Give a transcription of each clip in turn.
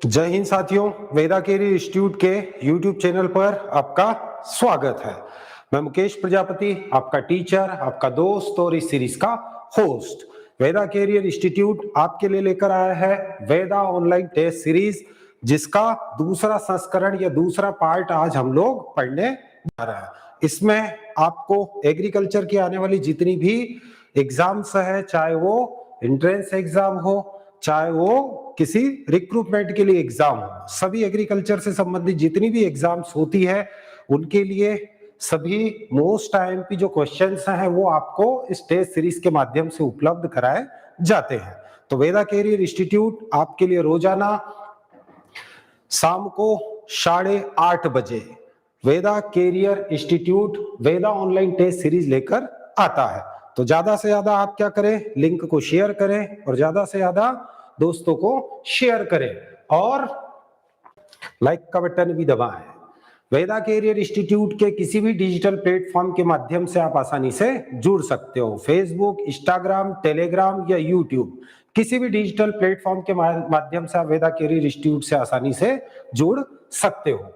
जय हिंद साथियों, वेदा केरी इंस्टीट्यूट के YouTube चैनल पर आपका स्वागत है। मैं मुकेश प्रजापति, आपका टीचर, आपका दोस्त और इस सीरीज का होस्ट। वेदा कैरियर इंस्टीट्यूट आपके लिए लेकर आया है वेदा ऑनलाइन टेस्ट सीरीज, जिसका दूसरा संस्करण या दूसरा पार्ट आज हम लोग पढ़ने जा रहे हैं। इसमें आपको एग्रीकल्चर की आने वाली जितनी भी एग्जाम्स है, चाहे वो एंट्रेंस एग्जाम हो, चाहे वो किसी रिक्रूटमेंट के लिए एग्जाम हो, सभी एग्रीकल्चर से संबंधित जितनी भी एग्जाम्स होती है उनके लिए सभी मोस्ट आईएमपी जो क्वेश्चंस हैं वो आपको इस टेस्ट सीरीज के माध्यम से उपलब्ध कराए जाते हैं। तो वेदा कैरियर इंस्टीट्यूट आपके लिए रोजाना शाम को 8:30 बजे वेदा कैरियर इंस्टीट्यूट वेदा ऑनलाइन टेस्ट सीरीज लेकर आता है। तो ज्यादा से ज्यादा आप क्या करें, लिंक को शेयर करें और ज्यादा से ज्यादा दोस्तों को शेयर करें और लाइक का बटन भी दबाएं। वेदा कैरियर इंस्टीट्यूट के किसी भी डिजिटल प्लेटफॉर्म के माध्यम से आप आसानी से जुड़ सकते हो। फेसबुक, इंस्टाग्राम, टेलीग्राम या यूट्यूब, किसी भी डिजिटल प्लेटफॉर्म के माध्यम से आप वेदा कैरियर इंस्टीट्यूट से आसानी से जुड़ सकते हो।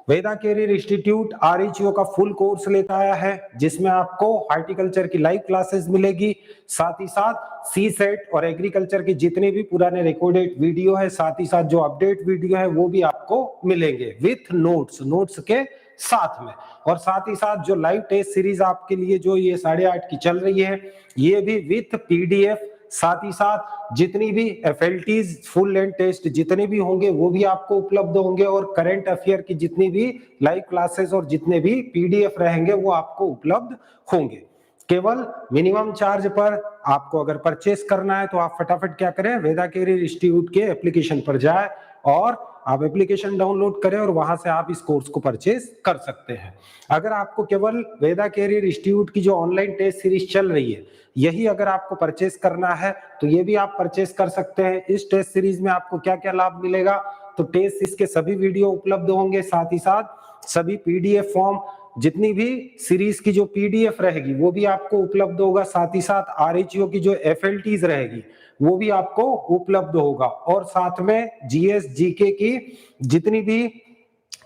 वेदा कैरियर इंस्टीट्यूट आरएचओ का फुल कोर्स लेकर आया है, जिसमें आपको हॉर्टिकल्चर की लाइव क्लासेस मिलेगी, साथ ही साथ सी सेट और एग्रीकल्चर के जितने भी पुराने रिकॉर्डेड वीडियो है, साथ ही साथ जो अपडेट वीडियो है वो भी आपको मिलेंगे विथ नोट्स के साथ में। और साथ ही साथ जो लाइव टेस्ट सीरीज आपके लिए जो ये 8:30 की चल रही है, ये भी विथ पीडीएफ, साथ ही साथ जितनी भी एफएलटीज फुल लेंथ टेस्ट जितने भी होंगे वो भी आपको उपलब्ध होंगे, और करंट अफेयर की जितनी भी लाइव क्लासेस और जितने भी पीडीएफ रहेंगे वो आपको उपलब्ध होंगे। केवल मिनिमम चार्ज पर आपको अगर परचेस करना है तो आप फटाफट क्या करें, वेदा कैरियर इंस्टीट्यूट के एप्लीकेशन पर जाए और आप एप्लीकेशन डाउनलोड करें और वहां से आप इस कोर्स को परचेस कर सकते हैं। अगर आपको केवल वेदा कैरियर इंस्टीट्यूट की जो ऑनलाइन टेस्ट सीरीज चल रही है यही अगर आपको परचेस करना है तो ये भी आप परचेस कर सकते हैं। इस टेस्ट सीरीज में आपको क्या क्या लाभ मिलेगा, तो टेस्ट सीरीज के सभी वीडियो उपलब्ध होंगे, साथ ही साथ सभी पीडीएफ फॉर्म, जितनी भी सीरीज की जो पीडीएफ रहेगी वो भी आपको उपलब्ध होगा, साथ ही साथ आरएचओ की जो एफएलटीज रहेगी वो भी आपको उपलब्ध होगा, और साथ में जीएस जीके की जितनी भी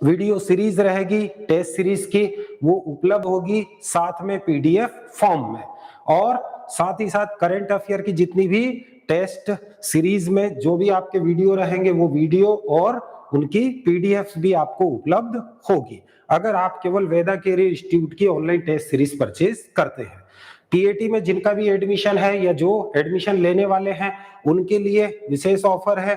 वीडियो सीरीज रहेगी टेस्ट सीरीज की वो उपलब्ध होगी साथ में पीडीएफ फॉर्म में। और साथ ही साथ करंट अफेयर की जितनी भी टेस्ट सीरीज में जो भी आपके वीडियो रहेंगे वो वीडियो और उनकी पीडीएफ भी आपको उपलब्ध होगी अगर आप केवल वेदा कैरियर इंस्टीट्यूट की ऑनलाइन टेस्ट सीरीज परचेज करते हैं। टीएटी में जिनका भी एडमिशन है या जो एडमिशन लेने वाले हैं उनके लिए विशेष ऑफर है।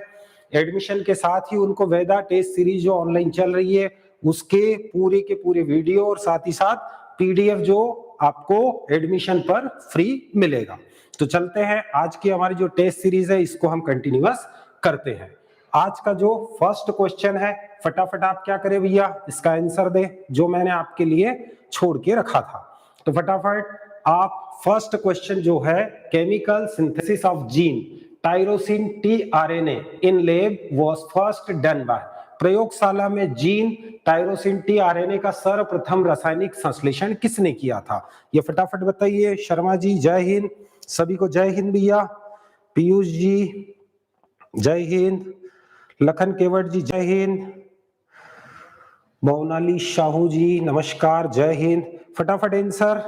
एडमिशन के साथ ही उनको वेदा टेस्ट सीरीज जो ऑनलाइन चल रही है उसके पूरे के पूरे वीडियो और साथ ही साथ पीडीएफ जो आपको एडमिशन पर फ्री मिलेगा। तो चलते हैं, आज की हमारी जो टेस्ट सीरीज है इसको हम कंटिन्यूअस करते हैं। आज का जो फर्स्ट क्वेश्चन है फटाफट आप क्या करें भैया, इसका आंसर दे जो मैंने आपके लिए छोड़ के रखा था। तो फटाफट आप फर्स्ट क्वेश्चन जो है, chemical synthesis of gene tyrosine tRNA in lab was first done by, प्रयोगशाला में जीन टायरोसिन टीआरएनए का सर्वप्रथम रासायनिक संश्लेषण किसने किया था, ये फटाफट बताइए। शर्मा जी जय हिंद, सभी को जय हिंद भैया। पीयूष जी जय हिंद, लखन केवट जी जय हिंद, मोनाली शाहू जी नमस्कार जय हिंद। फटाफट आंसर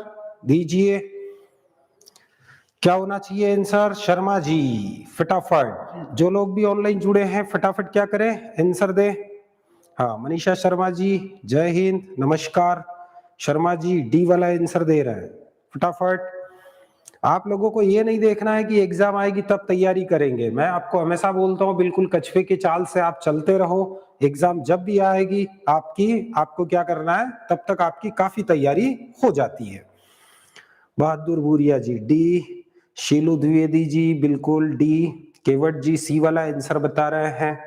दीजिए, क्या होना चाहिए आंसर शर्मा जी, फटाफट जो लोग भी ऑनलाइन जुड़े हैं फटाफट क्या करें आंसर दे। हाँ मनीषा शर्मा जी जय हिंद नमस्कार, शर्मा जी डी वाला आंसर दे रहे हैं फटाफट। आप लोगों को ये नहीं देखना है कि एग्जाम आएगी तब तैयारी करेंगे, मैं आपको हमेशा बोलता हूँ बिल्कुल कछुए की चाल से आप चलते रहो, एग्जाम जब भी आएगी आपको क्या करना है तब तक आपकी काफी तैयारी हो जाती है। बहादुर भूरिया जी डी, शीलू द्विवेदी जी बिल्कुल डी, केवट जी सी वाला आंसर बता रहे हैं।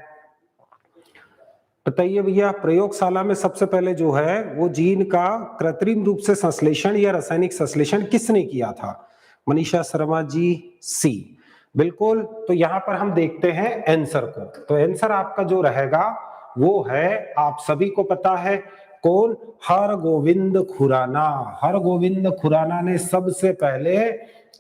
बताइए भैया, प्रयोगशाला में सबसे पहले जो है वो जीन का कृत्रिम रूप से संश्लेषण या रासायनिक संश्लेषण किसने किया था, मनीषा शर्मा जी सी बिल्कुल। तो यहां पर हम देखते हैं आंसर को, तो आंसर आपका जो रहेगा वो है, आप सभी को पता है कौन, हरगोविंद खुराना। हरगोविंद खुराना ने सबसे पहले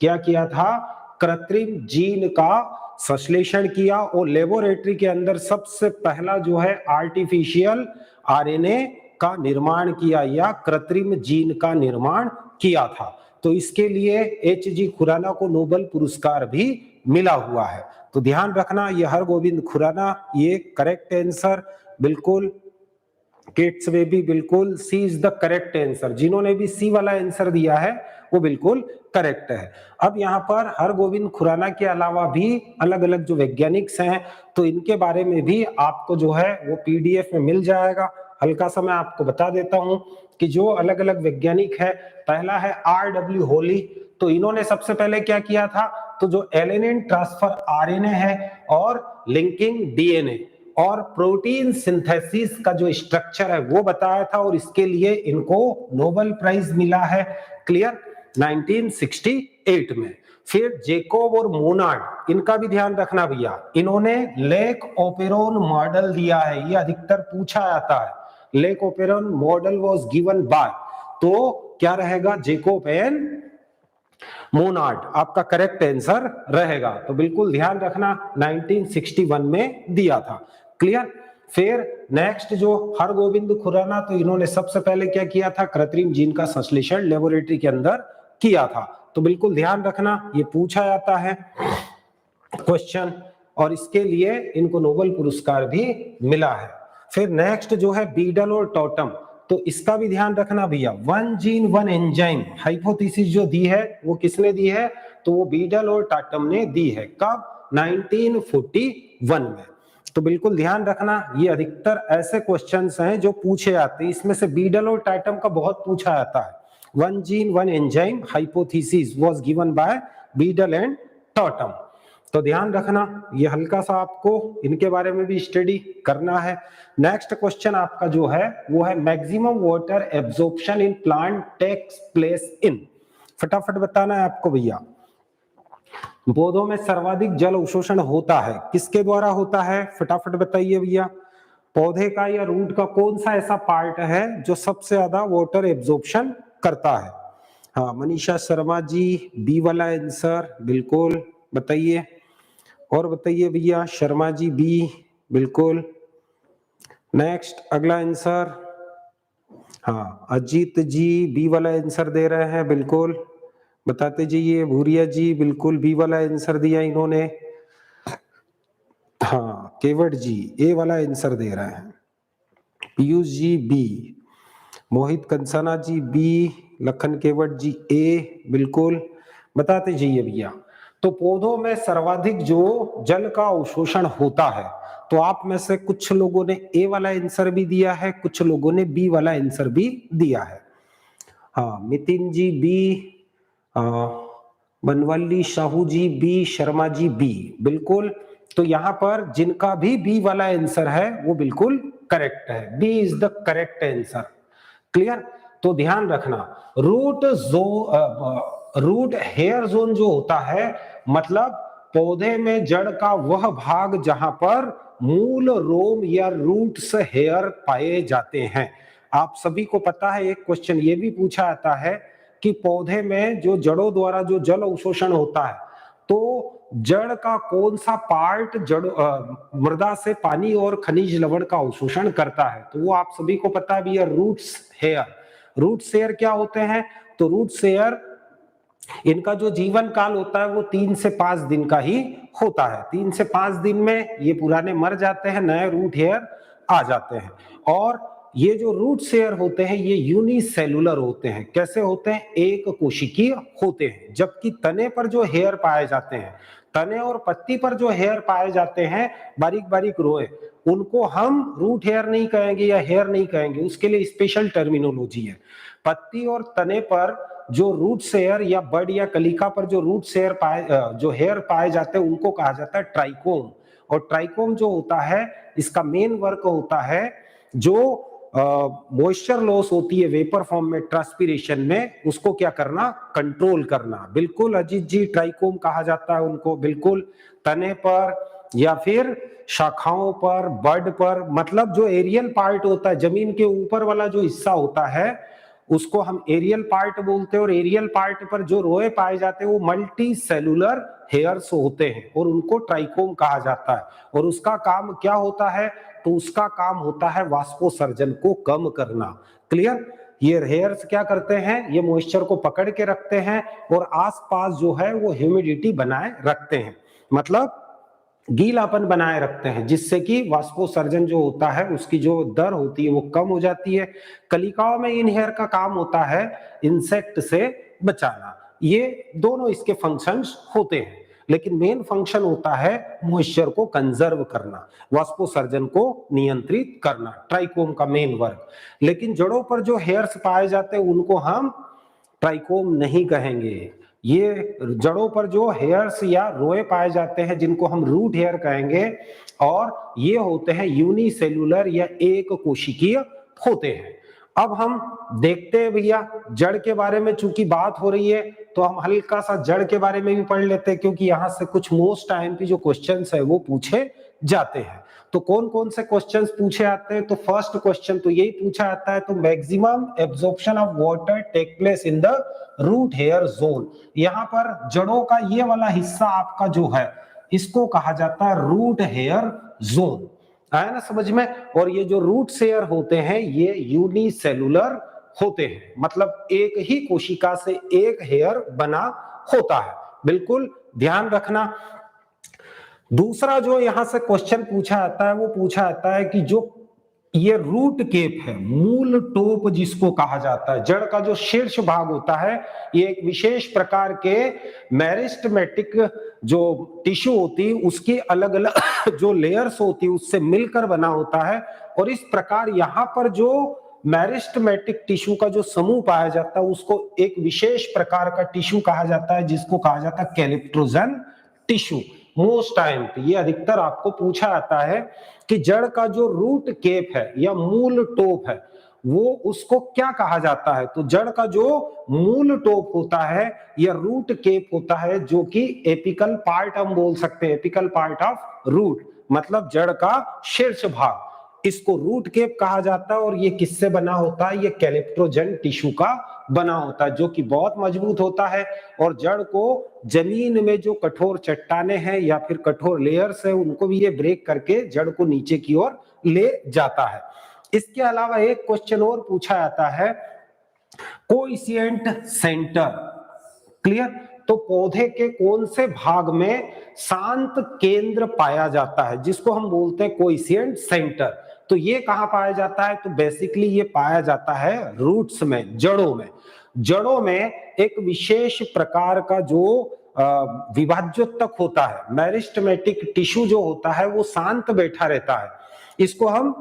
क्या किया था, कृत्रिम जीन का संश्लेषण किया और लेबोरेटरी के अंदर सबसे पहला जो है आर्टिफिशियल आरएनए का निर्माण किया या कृत्रिम जीन का निर्माण किया था। तो इसके लिए एच.जी. खुराना को नोबेल पुरस्कार भी मिला हुआ है। तो ध्यान रखना ये हरगोविंद खुराना, ये करेक्ट आंसर, बिल्कुल किड्स में भी बिल्कुल सी इज द करेक्ट आंसर। जिन्होंने भी सी वाला आंसर दिया है वो बिल्कुल करेक्ट है। अब यहाँ पर हरगोविंद खुराना के अलावा भी अलग अलग जो वैज्ञानिक हैं तो इनके बारे में भी आपको जो है वो पीडीएफ में मिल जाएगा। हल्का सा मैं आपको बता देता हूं कि जो अलग अलग वैज्ञानिक है, पहला है R.W. होली। तो इन्होंने सबसे पहले क्या किया था, तो जो एलेनिन ट्रांसफर आरएनए है और लिंकिंग डीएनए और प्रोटीन सिंथेसिस का जो स्ट्रक्चर है वो बताया था और इसके लिए इनको नोबेल प्राइज मिला है। क्लियर, 1968 में। फिर जेकोब और मोनार्ड, इनका भी ध्यान रखना भैया, इन्होंने लेक ओपेरोन मॉडल दिया है, ये अधिकतर पूछा जाता है। Lake operon model was given by, तो क्या रहेगा, जेकोब एंड मोनार्ड आपका करेक्ट आंसर रहेगा। तो बिल्कुल ध्यान रखना 1961 में दिया था। क्लियर। फिर नेक्स्ट जो हरगोविंद खुराना, तो इन्होंने सबसे पहले क्या किया था, कृत्रिम जीन का संश्लेषण लेबोरेटरी के अंदर किया था। तो बिल्कुल ध्यान रखना ये पूछा जाता है क्वेश्चन और इसके लिए इनको नोबेल पुरस्कार भी मिला है। फिर नेक्स्ट जो है बीडल और टॉटम, तो इसका भी ध्यान रखना भैया। One gene one enzyme hypothesis जो दी है वो किसने दी है, तो वो बीडल और टाटम ने दी है। कब, 1941 में। तो बिल्कुल ध्यान रखना ये अधिकतर ऐसे क्वेश्चंस हैं जो पूछे जाते हैं, इसमें से बीडल और टाटम का बहुत पूछा जाता है। One gene one enzyme hypothesis was given by Beadle and Tatum. तो ध्यान रखना ये हल्का सा आपको इनके बारे में भी स्टडी करना है। नेक्स्ट क्वेश्चन आपका जो है वो है maximum water absorption in plant takes place in, फटाफट बताना है आपको भैया। पौधों में सर्वाधिक जल अवशोषण होता है, किसके द्वारा होता है, फटाफट बताइए भैया। पौधे का या रूट का कौन सा ऐसा पार्ट है जो सबसे ज्यादा वाटर एब्जॉर्प्शन करता है। हाँ मनीषा शर्मा जी, बी वाला आंसर बिल्कुल बताइए। और बताइए भैया, शर्मा जी बी, बिल्कुल। नेक्स्ट अगला आंसर, हाँ अजीत जी बी वाला आंसर दे रहे हैं, बिल्कुल बताते जाइए। भूरिया जी बिल्कुल बी वाला आंसर दिया इन्होंने। हाँ केवट जी ए वाला आंसर दे रहे हैं। पीयूष जी बी, मोहित कंसाना जी बी, लखन केवट जी ए, बिल्कुल बताते जाइए भैया। तो पौधों में सर्वाधिक जो जल का अवशोषण होता है, तो आप में से कुछ लोगों ने ए वाला आंसर भी दिया है, कुछ लोगों ने बी वाला आंसर भी दिया है। हाँ Mitin ji B, Banwalli Sahu ji B, Sharma ji B, बिल्कुल। तो यहां पर जिनका भी बी वाला आंसर है वो बिल्कुल करेक्ट है, B is the correct answer. Clear. तो ध्यान रखना रूट हेयर जोन जो होता है, मतलब पौधे में जड़ का वह भाग जहां पर मूल रोम या रूट्स हेयर पाए जाते हैं। आप सभी को पता है एक क्वेश्चन ये भी पूछा जाता है कि पौधे में जो जड़ों द्वारा जो जल अवशोषण होता है, तो जड़ का कौन सा पार्ट जड़ मृदा से पानी और खनिज लवण का अवशोषण करता है, तो वो आप सभी को पता भी है, रूट्स हेयर। रूट्स हेयर क्या होते हैं, तो रूट्स हेयर इनका जो जीवन काल होता है वो 3 से 5 दिन का ही होता है। 3 से 5 दिन में ये पुराने मर जाते हैं, नए रूट हेयर आ जाते हैं। और ये जो रूट हेयर होते हैं ये यूनिसेलुलर होते हैं। कैसे होते हैं, एक कोशिकीय होते हैं। जबकि तने पर जो हेयर पाए जाते हैं, तने और पत्ती पर जो हेयर पाए जाते हैं, बारीक बारीक रोए, उनको हम रूट हेयर नहीं कहेंगे या हेयर नहीं कहेंगे, उसके लिए स्पेशल टर्मिनोलॉजी है। पत्ती और तने पर जो रूट हेयर या बड या कलिका पर जो रूट हेयर जो हेयर पाए जाते हैं उनको कहा जाता है ट्राइकोम। और ट्राइकोम जो होता है इसका मेन वर्क होता है जो मॉइस्चर लॉस होती है वेपर फॉर्म में, ट्रांसपीरेशन में, उसको क्या करना, कंट्रोल करना। बिल्कुल अजीत जी, ट्राइकोम कहा जाता है उनको। बिल्कुल तने पर या फिर शाखाओं पर, बड पर, मतलब जो एरियल पार्ट होता है, जमीन के ऊपर वाला जो हिस्सा होता है, उसको हम एरियल पार्ट बोलते हैं, और एरियल पार्ट पर जो रोए पाए जाते हैं वो मल्टी सेलुलर हेयर्स होते हैं और उनको ट्राइकोम कहा जाता है। और उसका काम क्या होता है, तो उसका काम होता है वाष्पोसर्जन को कम करना। क्लियर? ये हेयर्स क्या करते हैं, ये मॉइस्चर को पकड़ के रखते हैं और आसपास जो है वो ह्यूमिडिटी बनाए रखते हैं, मतलब गीलापन बनाए रखते हैं, जिससे कि वाष्पोसर्जन जो होता है उसकी जो दर होती है वो कम हो जाती है। कलिकाओं में इन हेयर का काम होता है इंसेक्ट से बचाना। ये दोनों इसके फंक्शंस होते हैं, लेकिन मेन फंक्शन होता है मॉइस्चर को कंजर्व करना, वाष्पोसर्जन को नियंत्रित करना, ट्राइकोम का मेन वर्क। लेकिन जड़ों पर जो हेयर्स पाए जाते हैं उनको हम ट्राइकोम नहीं कहेंगे। ये जड़ों पर जो हेयर्स या रोए पाए जाते हैं जिनको हम रूट हेयर कहेंगे, और ये होते हैं यूनिसेलुलर या एक कोशिकीय होते हैं। अब हम देखते हैं भैया जड़ के बारे में, चूंकि बात हो रही है तो हम हल्का सा जड़ के बारे में भी पढ़ लेते हैं, क्योंकि यहां से कुछ मोस्ट आईएमपी जो क्वेश्चंस है वो पूछे जाते हैं। तो कौन कौन से क्वेश्चंस पूछे आते हैं, तो फर्स्ट क्वेश्चन तो यही पूछा जाता है, तो maximum absorption of water take place in the root hair zone. यहां पर जड़ों का ये वाला हिस्सा आपका जो है इसको कहा जाता है रूट हेयर जोन। आया ना समझ में? और ये जो रूट हेयर होते हैं ये यूनिसेलुलर होते हैं, मतलब एक ही कोशिका से एक हेयर बना होता है। बिल्कुल ध्यान रखना। दूसरा जो यहां से क्वेश्चन पूछा जाता है वो पूछा जाता है कि जो ये रूट केप है, मूल टोप जिसको कहा जाता है, जड़ का जो शीर्ष भाग होता है, ये एक विशेष प्रकार के मेरिस्टेमेटिक जो टिश्यू होती है उसकी अलग अलग जो लेयर्स होती है उससे मिलकर बना होता है। और इस प्रकार यहां पर जो मेरिस्टेमेटिक टिश्यू का जो समूह पाया जाता है उसको एक विशेष प्रकार का टिश्यू कहा जाता है, जिसको कहा जाता है कैलिप्टोजन टिश्यू। मोस्ट टाइम ये अधिकतर आपको पूछा जाता है कि जड़ का जो रूट केप है या मूल टोप है वो उसको क्या कहा जाता है। तो जड़ का जो मूल टोप होता है या रूट केप होता है, जो कि एपिकल पार्ट हम बोल सकते हैं, एपिकल पार्ट ऑफ रूट, मतलब जड़ का शीर्ष भाग, इसको रूट केप कहा जाता है। और ये किससे बना होता है, ये कैलिप्टोजन टिश्यू का बना होता है, जो कि बहुत मजबूत होता है और जड़ को जमीन में जो कठोर चट्टाने हैं या फिर कठोर लेयर्स है उनको भी ये ब्रेक करके जड़ को नीचे की ओर ले जाता है। इसके अलावा एक क्वेश्चन और पूछा जाता है, कोइफिशिएंट सेंटर। क्लियर? तो पौधे के कौन से भाग में शांत केंद्र पाया जाता है, जिसको हम बोलते हैं कोइफिशिएंट सेंटर। तो ये कहां पाया जाता है, तो बेसिकली ये पाया जाता है रूट्स में, जड़ों में। जड़ों में एक विशेष प्रकार का जो विभाज्योतक होता है, मेरिस्टेमेटिक टिश्यू जो होता है वो शांत बैठा रहता है। इसको हम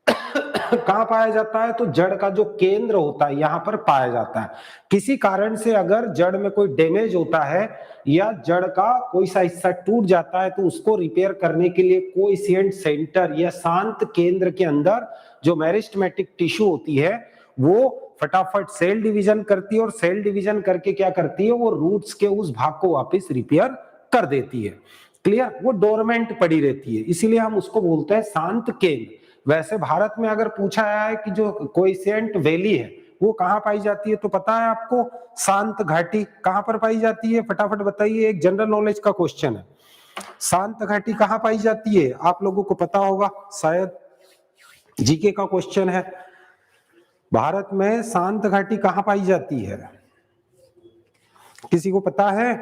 कहां पाया जाता है, तो जड़ का जो केंद्र होता है यहां पर पाया जाता है। किसी कारण से अगर जड़ में कोई डैमेज होता है या जड़ का कोई सा हिस्सा टूट जाता है तो उसको रिपेयर करने के लिए कोइफिशिएंट सेंटर या शांत केंद्र के अंदर जो मेरिस्टेमेटिक टिश्यू होती है वो फटाफट सेल डिवीजन करती है, और सेल डिवीजन करके क्या करती है, वो रूट्स के उस भाग को वापस रिपेयर कर देती है। क्लियर? वो डोरमेंट पड़ी रहती है, इसीलिए हम उसको बोलते हैं शांत केंद्र। वैसे भारत में अगर पूछा है कि जो कोइफिशिएंट वैली है वो कहां पाई जाती है, तो पता है आपको, शांत घाटी कहां पर पाई जाती है, फटाफट बताइए, एक जनरल नॉलेज का क्वेश्चन है। शांत घाटी कहां पाई जाती है, आप लोगों को पता होगा शायद, जीके का क्वेश्चन है। भारत में शांत घाटी कहां पाई जाती है, किसी को पता है?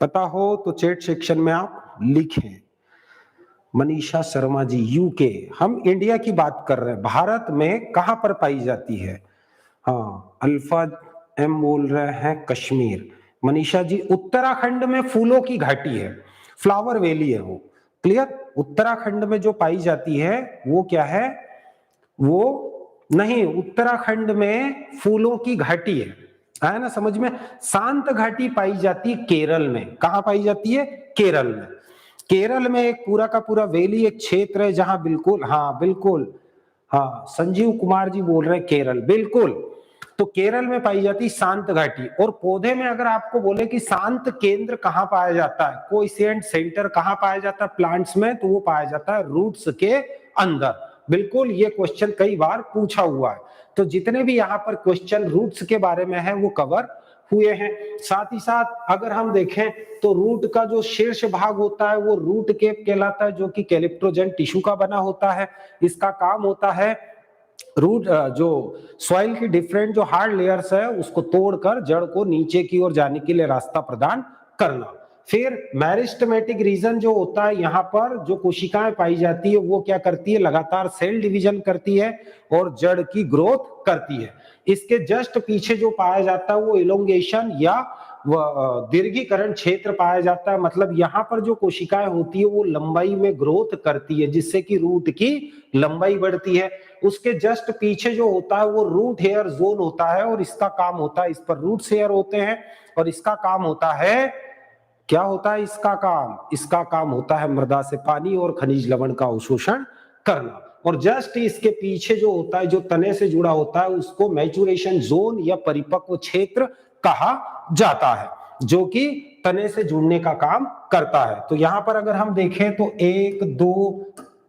पता हो तो चैट सेक्शन में आप लिखें। मनीषा शर्मा जी, यूके। हम इंडिया की बात कर रहे हैं, भारत में कहां पर पाई जाती है? हाँ, अल्फा एम बोल रहे हैं कश्मीर। मनीषा जी, उत्तराखंड में फूलों की घाटी है, फ्लावर वैली है वो। क्लियर? उत्तराखंड में जो पाई जाती है वो क्या है, वो नहीं, उत्तराखंड में फूलों की घाटी है ना समझ में। शांत घाटी पाई जाती है केरल में। कहां पाई जाती है? केरल में। केरल में एक पूरा का पूरा वैली एक क्षेत्र है जहां बिल्कुल, हाँ बिल्कुल, हाँ संजीव कुमार जी बोल रहे हैं केरल, बिल्कुल। तो केरल में पाई जाती शांत घाटी। और पौधे में अगर आपको बोले कि शांत केंद्र कहां पाया जाता है, कोइफिशिएंट सेंटर कहां पाया जाता है प्लांट्स में, तो वो पाया जाता है रूट्स के अंदर। बिल्कुल, ये क्वेश्चन कई बार पूछा हुआ है। तो जितने भी यहाँ पर क्वेश्चन रूट्स के बारे में है वो कवर हुए हैं। साथ ही साथ अगर हम देखें तो रूट का जो शीर्ष भाग होता है वो रूट केप कहलाता है, जो कि कैलिप्टोजेंट टिश्यू का बना होता है। इसका काम होता है रूट जो सॉइल की डिफरेंट जो हार्ड लेयर्स है उसको तोड़कर जड़ को नीचे की ओर जाने के लिए रास्ता प्रदान करना। फिर मेरिस्टेमेटिक रीजन जो होता है, यहाँ पर जो कोशिकाएं पाई जाती है वो क्या करती है, लगातार सेल डिवीजन करती है और जड़ की ग्रोथ करती है। इसके जस्ट पीछे जो पाया जाता है वो इलोंगेशन या दीर्घीकरण क्षेत्र पाया जाता है। मतलब यहाँ पर जो कोशिकाएं होती है वो लंबाई में ग्रोथ करती है, जिससे कि रूट की लंबाई बढ़ती है। उसके जस्ट पीछे जो होता है वो रूट हेयर जोन होता है और इसका काम होता है, इस पर रूट हेयर होते हैं और इसका काम होता है, क्या होता है इसका काम, इसका काम होता है मृदा से पानी और खनिज लवण का अवशोषण करना। और जस्ट इसके पीछे जो होता है, जो तने से जुड़ा होता है, उसको मैचुरेशन जोन या परिपक्व क्षेत्र कहा जाता है, जो कि तने से जुड़ने का काम करता है। तो यहां पर अगर हम देखें तो 1 2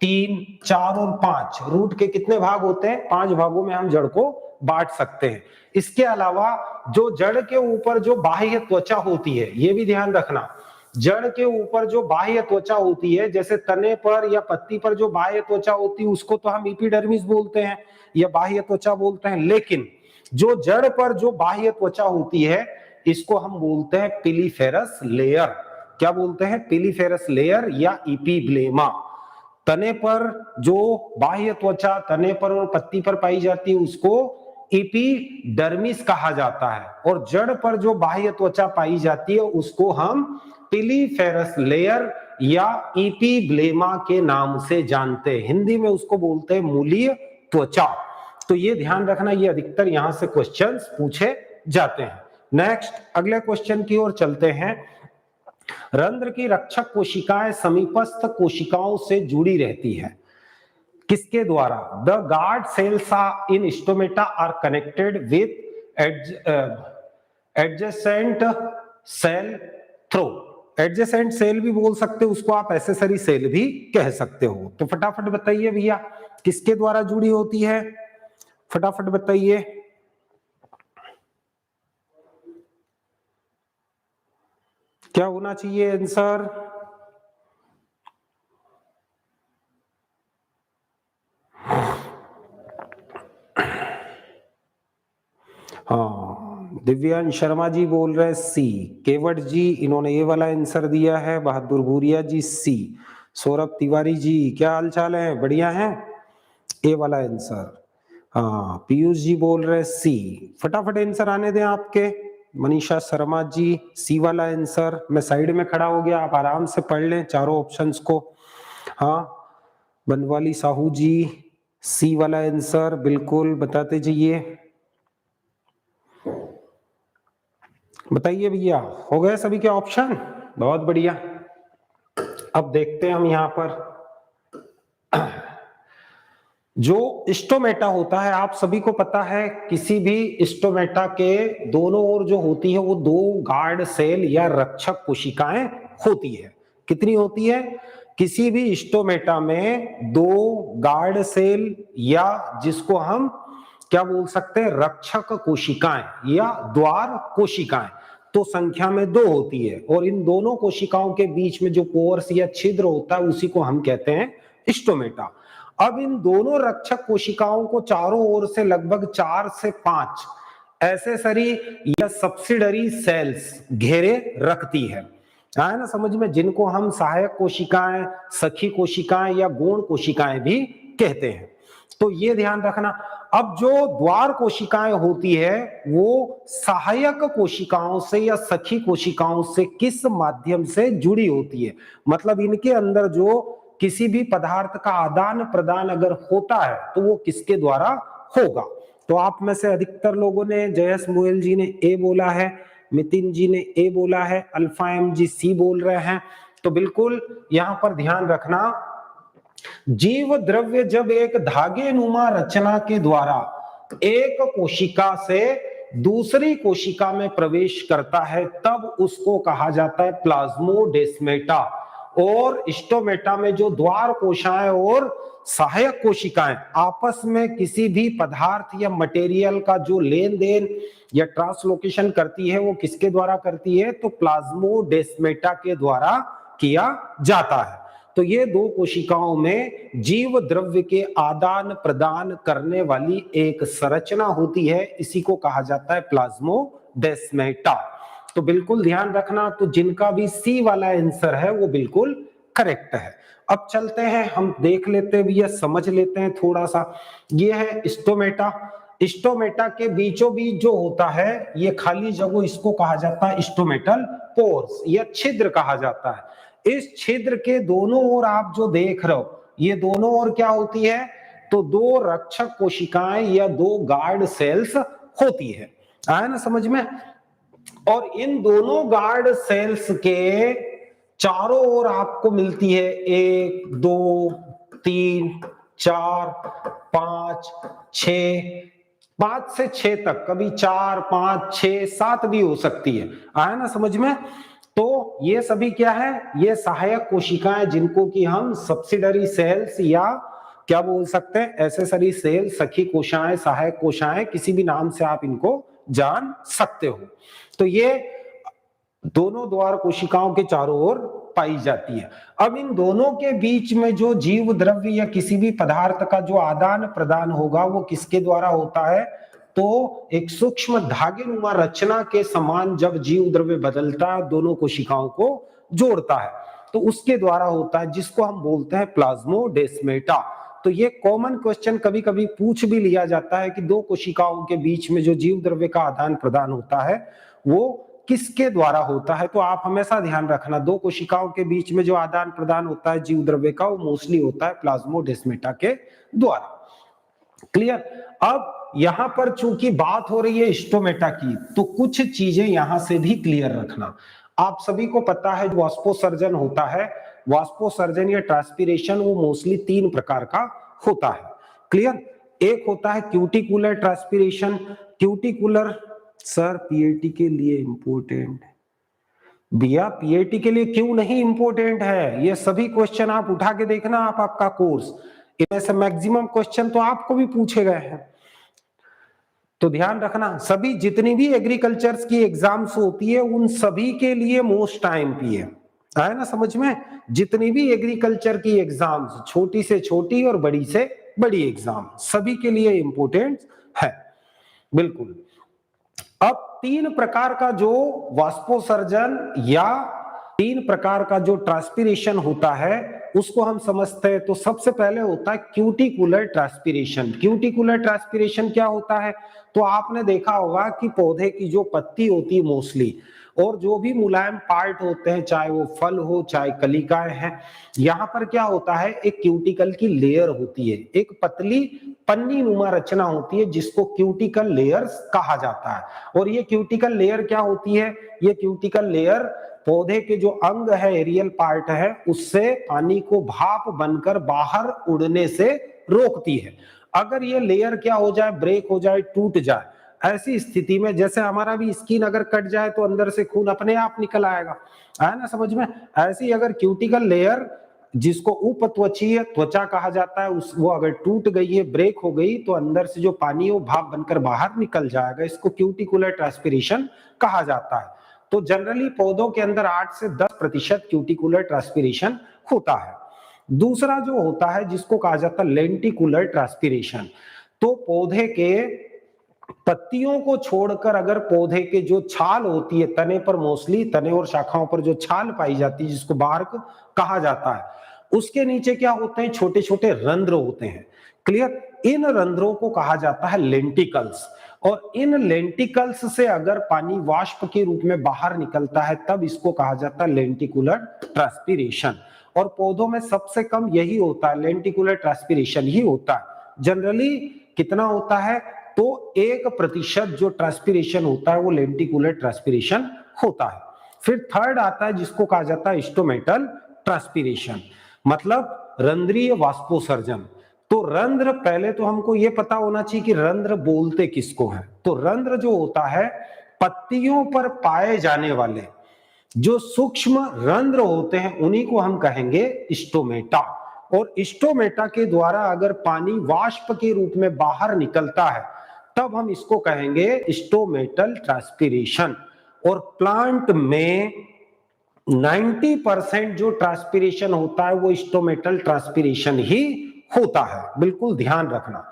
3 4 और 5 रूट के कितने भाग होते हैं, 5 भागों में हम जड़ को बांट सकते हैं। इसके अलावा जो जड़ के ऊपर जो बाह्य त्वचा होती है, ये भी ध्यान रखना, जड़ के ऊपर जो बाह्य त्वचा होती है, जैसे तने पर या पत्ती पर जो बाह्य त्वचा होती है उसको तो हम एपिडर्मिस बोलते हैं या बाह्य त्वचा बोलते हैं, लेकिन जो जड़ पर जो बाह्य त्वचा होती है इसको हम बोलते हैं पिलीफेरस लेयर। क्या बोलते हैं, पिलीफेरस लेयर या इपीब्लेमा। तने पर जो बाह्य त्वचा तने पर और पत्ती पर पाई जाती है उसको एपिडर्मिस कहा जाता है, और जड़ पर जो बाह्य त्वचा पाई जाती है उसको हम पिलीफेरस लेयर या एपिब्लेमा के नाम से जानते हैं। हिंदी में उसको बोलते हैं मूलीय त्वचा। तो ये ध्यान रखना, ये अधिकतर यहां से क्वेश्चंस पूछे जाते हैं। नेक्स्ट अगले क्वेश्चन की ओर चलते हैं। रंध्र की रक्षक कोशिकाएं समीपस्थ कोशिकाओं से जुड़ी रहती है, किसके द्वारा? The guard cells in stomata are connected with adjacent cell through. Adjacent cell भी बोल सकते हो उसको, आप एसेसरी सेल भी कह सकते हो। तो फटाफट बताइए भैया किसके द्वारा जुड़ी होती है, फटाफट बताइए। क्या होना चाहिए आंसर? हाँ, दिव्यांश शर्मा जी बोल रहे हैं सी, केवट जी इन्होंने ये वाला आंसर दिया है, बहादुर भूरिया जी सी, सौरभ तिवारी जी क्या हाल चाल है, बढ़िया है, ए वाला आंसर। हाँ, पीयूष जी बोल रहे हैं सी, फटाफट आंसर आने दें आपके। मनीषा शर्मा जी सी वाला आंसर, मैं साइड में खड़ा हो गया, आप आराम से पढ़ लें चारों ऑप्शंस को। हाँ, बनवाली साहू जी सी वाला आंसर बिल्कुल बताते जाइए, बताइए भैया हो गए सभी के ऑप्शन, बहुत बढ़िया। अब देखते हैं हम यहां पर जो स्टोमेटा होता है, आप सभी को पता है किसी भी स्टोमेटा के दोनों ओर जो होती है वो 2 गार्ड सेल या रक्षक कोशिकाएं होती है। कितनी होती है? किसी भी स्टोमेटा में 2 गार्ड सेल या जिसको हम क्या बोल सकते हैं, रक्षक कोशिकाएं या द्वार कोशिकाएं, तो संख्या में 2 होती है, और इन दोनों कोशिकाओं के बीच में जो पोर्स या छिद्र होता है उसी को हम कहते हैं स्टोमेटा। अब इन दोनों रक्षक कोशिकाओं को चारों ओर से लगभग 4 से 5 एसेसरी या सब्सिडरी सेल्स घेरे रखती है ना समझ में, जिनको हम सहायक कोशिकाएं, सखी कोशिकाएं या गौण कोशिकाएं भी कहते हैं। तो ये ध्यान रखना। अब जो द्वार कोशिकाएं होती है वो सहायक कोशिकाओं से या सखी कोशिकाओं से किस माध्यम से जुड़ी होती है, मतलब इनके अंदर जो किसी भी पदार्थ का आदान प्रदान अगर होता है तो वो किसके द्वारा होगा। तो आप में से अधिकतर लोगों ने, जयस मोयल जी ने ए बोला है, नितिन जी ने ए बोला है, अल्फा एम जी सी बोल रहे हैं। तो बिल्कुल यहां पर ध्यान रखना, जीव द्रव्य जब एक धागे नुमा रचना के द्वारा एक कोशिका से दूसरी कोशिका में प्रवेश करता है तब उसको कहा जाता है प्लाज्मोडेस्मेटा, और स्टोमेटा में जो द्वार कोशिकाएं और सहायक कोशिकाएं आपस में किसी भी पदार्थ या मटेरियल का जो लेन देन या ट्रांसलोकेशन करती है वो किसके द्वारा करती है? तो प्लाज्मोडेस्माटा के द्वारा किया जाता है। तो ये दो कोशिकाओं में जीव द्रव्य के आदान प्रदान करने वाली एक संरचना होती है, इसी को कहा जाता है प्लाज्मोडेस्माटा। तो बिल्कुल ध्यान रखना, तो जिनका भी सी वाला आंसर है वो बिल्कुल करेक्ट है। अब चलते हैं, हम देख लेते हैं भैया, समझ लेते हैं थोड़ा सा। ये है स्टोमेटा। स्टोमेटा के बीचों बीच जो होता है ये खाली जगह, इसको कहा जाता है स्टोमेटल पोर्स या छिद्र कहा जाता है। इस छिद्र के दोनों ओर आप जो देख रहे हो, ये दोनों ओर क्या होती है? तो दो रक्षक कोशिकाएं या दो गार्ड सेल्स होती है। आया ना समझ में? और इन दोनों गार्ड सेल्स के चारों ओर आपको मिलती है 1 2 3 4 5 6, 5 से 6 तक, कभी 4 5 6 7 भी हो सकती है। आया ना समझ में? तो ये सभी क्या है? ये सहायक कोशिकाएं, जिनको कि हम सब्सिडरी सेल्स या क्या बोल सकते हैं, एसेसरी सेल, सखी कोशिकाएं, सहायक कोशिकाएं, किसी भी नाम से आप इनको जान सकते हो। तो ये दोनों द्वार कोशिकाओं के चारों ओर पाई जाती है। अब इन दोनों के बीच में जो जीव द्रव्य या किसी भी पदार्थ का जो आदान प्रदान होगा वो किसके द्वारा होता है? तो एक सूक्ष्म धागेनुमा रचना के समान जब जीव द्रव्य बदलता है, दोनों कोशिकाओं को जोड़ता है, तो उसके द्वारा होता है, जिसको हम बोलते हैं प्लाज्मोडेस्माटा। तो ये कॉमन क्वेश्चन कभी कभी पूछ भी लिया जाता है कि दो कोशिकाओं के बीच में जो जीव द्रव्य का आदान प्रदान होता है वो किसके द्वारा होता है? तो आप हमेशा ध्यान रखना, दो कोशिकाओं के बीच में जो आदान प्रदान होता है जीव द्रव्य का, वो मोस्टली होता है प्लाज्मोडेस्माटा के द्वारा। क्लियर? अब यहां पर चूंकि बात हो रही है स्टोमेटा की, तो कुछ चीजें यहां से भी क्लियर रखना। आप सभी को पता है वाष्पोसर्जन होता है, वाष्पोसर्जन या ट्रांसपीरेशन वो मोस्टली 3 प्रकार का होता है। क्लियर? एक होता है cuticular transpiration. Cuticular sir PAT के लिए इंपोर्टेंट भैया, पीएटी के लिए क्यों नहीं इंपोर्टेंट है? ये सभी क्वेश्चन आप उठा के देखना, आप आपका कोर्स, इनमें से मैक्सिमम क्वेश्चन तो आपको भी पूछे गए हैं। तो ध्यान रखना, सभी जितनी भी एग्रीकल्चर की एग्जाम्स होती है उन सभी के लिए मोस्ट टाइम पी है। आया ना समझ में? जितनी भी एग्रीकल्चर की एग्जाम्स, छोटी से छोटी और बड़ी से बड़ी एग्जाम, सभी के लिए इंपोर्टेंट है। बिल्कुल। अब 3 प्रकार का जो वाष्पोसर्जन या 3 प्रकार का जो ट्रांसपीरेशन होता है उसको हम समझते हैं। तो सबसे पहले होता है क्यूटिकुलर ट्रांसपीरेशन। क्यूटिकुलर ट्रांसपीरेशन क्या होता है? तो आपने देखा होगा कि पौधे की जो पत्ती होती है मोस्टली, और जो भी मुलायम पार्ट होते हैं, चाहे वो फल हो चाहे कलिकाएं हैं, यहाँ पर क्या होता है, एक क्यूटिकल की लेयर होती है, एक पतली पन्नी नुमा रचना होती है जिसको क्यूटिकल लेयर्स कहा जाता है। और ये क्यूटिकल लेयर क्या होती है? ये क्यूटिकल लेयर पौधे के जो अंग है, एरियल पार्ट है, उससे पानी को भाप बनकर बाहर उड़ने से रोकती है। अगर ये लेयर क्या हो जाए, ब्रेक हो जाए, टूट जाए, ऐसी स्थिति में जैसे हमारा भी स्किन अगर कट जाए तो अंदर से खून अपने आप निकल आएगा, है ना समझ में? ऐसी अगर क्यूटिकल लेयर, जिसको उपत्वचीय त्वचा कहा जाता है, उस वो अगर टूट गई है, ब्रेक हो गई, तो अंदर से जो पानी है वो भाप बनकर बाहर निकल जाएगा। इसको क्यूटिकुलर ट्रांसपीरेशन कहा जाता है। तो जनरली पौधों के अंदर 8 से 10% क्यूटिकुलर ट्रांसपीरेशन होता है। दूसरा जो होता है जिसको कहा जाता है लेंटिकुलर ट्रांसपीरेशन। तो पौधे के पत्तियों को छोड़कर अगर पौधे के जो छाल होती है, तने पर मोस्टली, तने और शाखाओं पर जो छाल पाई जाती है जिसको बार्क कहा जाता है, उसके नीचे क्या होते हैं, छोटे छोटे रंध्र होते हैं। क्लियर? इन रंध्रों को कहा जाता है लेंटिकल्स। और इन लेंटिकल्स से अगर पानी वाष्प के रूप में बाहर निकलता है तब इसको कहा जाता है लेंटिकुलर ट्रांसपीरेशन। और पौधों में सबसे कम यही होता है, लेंटिकुलर ट्रांसपीरेशन ही होता है। जनरली कितना होता है? तो 1% जो ट्रांसपीरेशन होता है वो लेंटिकुलर ट्रांसपीरेशन होता है। फिर थर्ड आता है जिसको कहा जाता है स्टोमेटल ट्रांसपीरेशन, मतलब रंध्रीय वाष्पोसर्जन। तो रंध्र, पहले तो हमको ये पता होना चाहिए कि रंध्र बोलते किसको है। तो रंध्र जो होता है, पत्तियों पर पाए जाने वाले जो सूक्ष्म रंध्र होते हैं उन्हीं को हम कहेंगे स्टोमेटा। और स्टोमेटा के द्वारा अगर पानी वाष्प के रूप में बाहर निकलता है तब हम इसको कहेंगे स्टोमेटल ट्रांसपिरेशन। और प्लांट में 90% जो ट्रांसपिरेशन होता है वो स्टोमेटल ट्रांसपिरेशन ही होता है, बिल्कुल ध्यान रखना।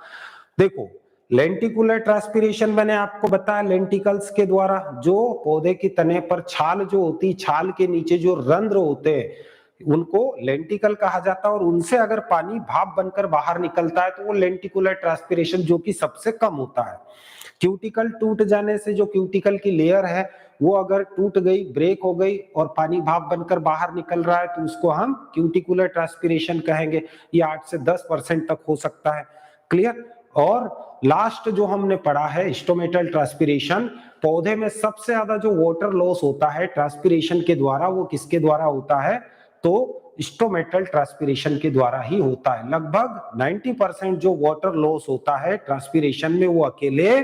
देखो लेंटिकुलर ट्रांसपिरेशन मैंने आपको बताया, लेंटिकल्स के द्वारा जो पौधे की तने पर छाल जो होती, छाल के नीचे जो रंध्र होते हैं उनको लेंटिकल कहा जाता है, और उनसे अगर पानी भाप बनकर बाहर निकलता है तो वो लेंटिकुलर ट्रांसपिरेशन जो कि सबसे कम होता है। क्यूटिकल टूट जाने से जो क्यूटिकल की लेयर है वो अगर टूट गई, ब्रेक हो गई और पानी भाप बनकर बाहर निकल रहा है तो उसको हम क्यूटिकुलर ट्रांसपिरेशन कहेंगे। ये 8 से 10% तक हो सकता है। क्लियर। और लास्ट जो हमने पढ़ा है स्टोमेटल ट्रांसपिरेशन, पौधे में सबसे ज्यादा जो वाटर लॉस होता है ट्रांसपिरेशन के द्वारा वो किसके द्वारा होता है, तो स्टोमेटल ट्रांसपिरेशन के द्वारा ही होता है। लगभग 90% जो वाटर लॉस होता है ट्रांसपिरेशन में वो अकेले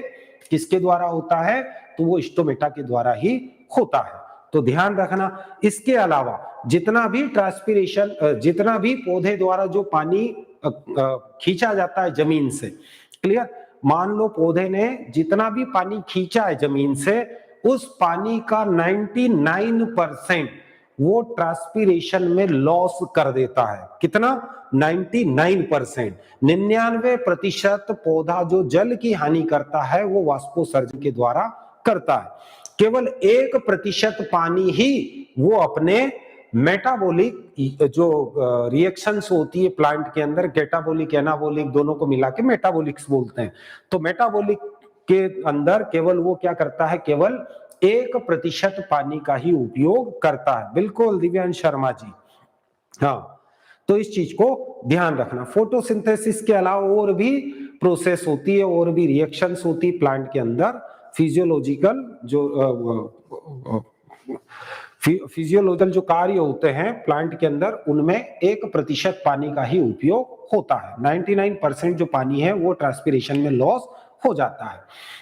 किसके द्वारा होता है, तो वो स्टोमेटा के द्वारा ही होता है। तो ध्यान रखना। इसके अलावा जितना भी ट्रांसपिरेशन, जितना भी पौधे द्वारा जो पानी खींचा जाता है जमीन से, क्लियर, मान लो पौधे ने जितना भी पानी खींचा है जमीन से उस पानी का 99% वो ट्रांसपिरेशन में लॉस कर देता है। कितना? 99%। 99% पौधा जो जल की हानि करता है वो वाष्पोत्सर्जन के द्वारा करता है। केवल 1% पानी ही वो अपने मेटाबॉलिक जो रिएक्शंस होती है प्लांट के अंदर, कैटाबॉलिक एनाबॉलिक दोनों को मिला के मेटाबॉलिक्स बोलते हैं। तो मेटाबॉलिक के अंदर केवल वो क्या करता है, केवल 1% पानी का ही उपयोग करता है। बिल्कुल दिव्यांश शर्मा जी। हाँ, तो इस चीज को ध्यान रखना। फोटोसिंथेसिस के अलावा और भी प्रोसेस होती है, और भी रिएक्शंस होती है प्लांट के अंदर। फिजियोलॉजिकल जो कार्य होते हैं प्लांट के अंदर उनमें 1% पानी का ही उपयोग होता है। 99% जो पानी है वो ट्रांसपिरेशन में लॉस हो जाता है।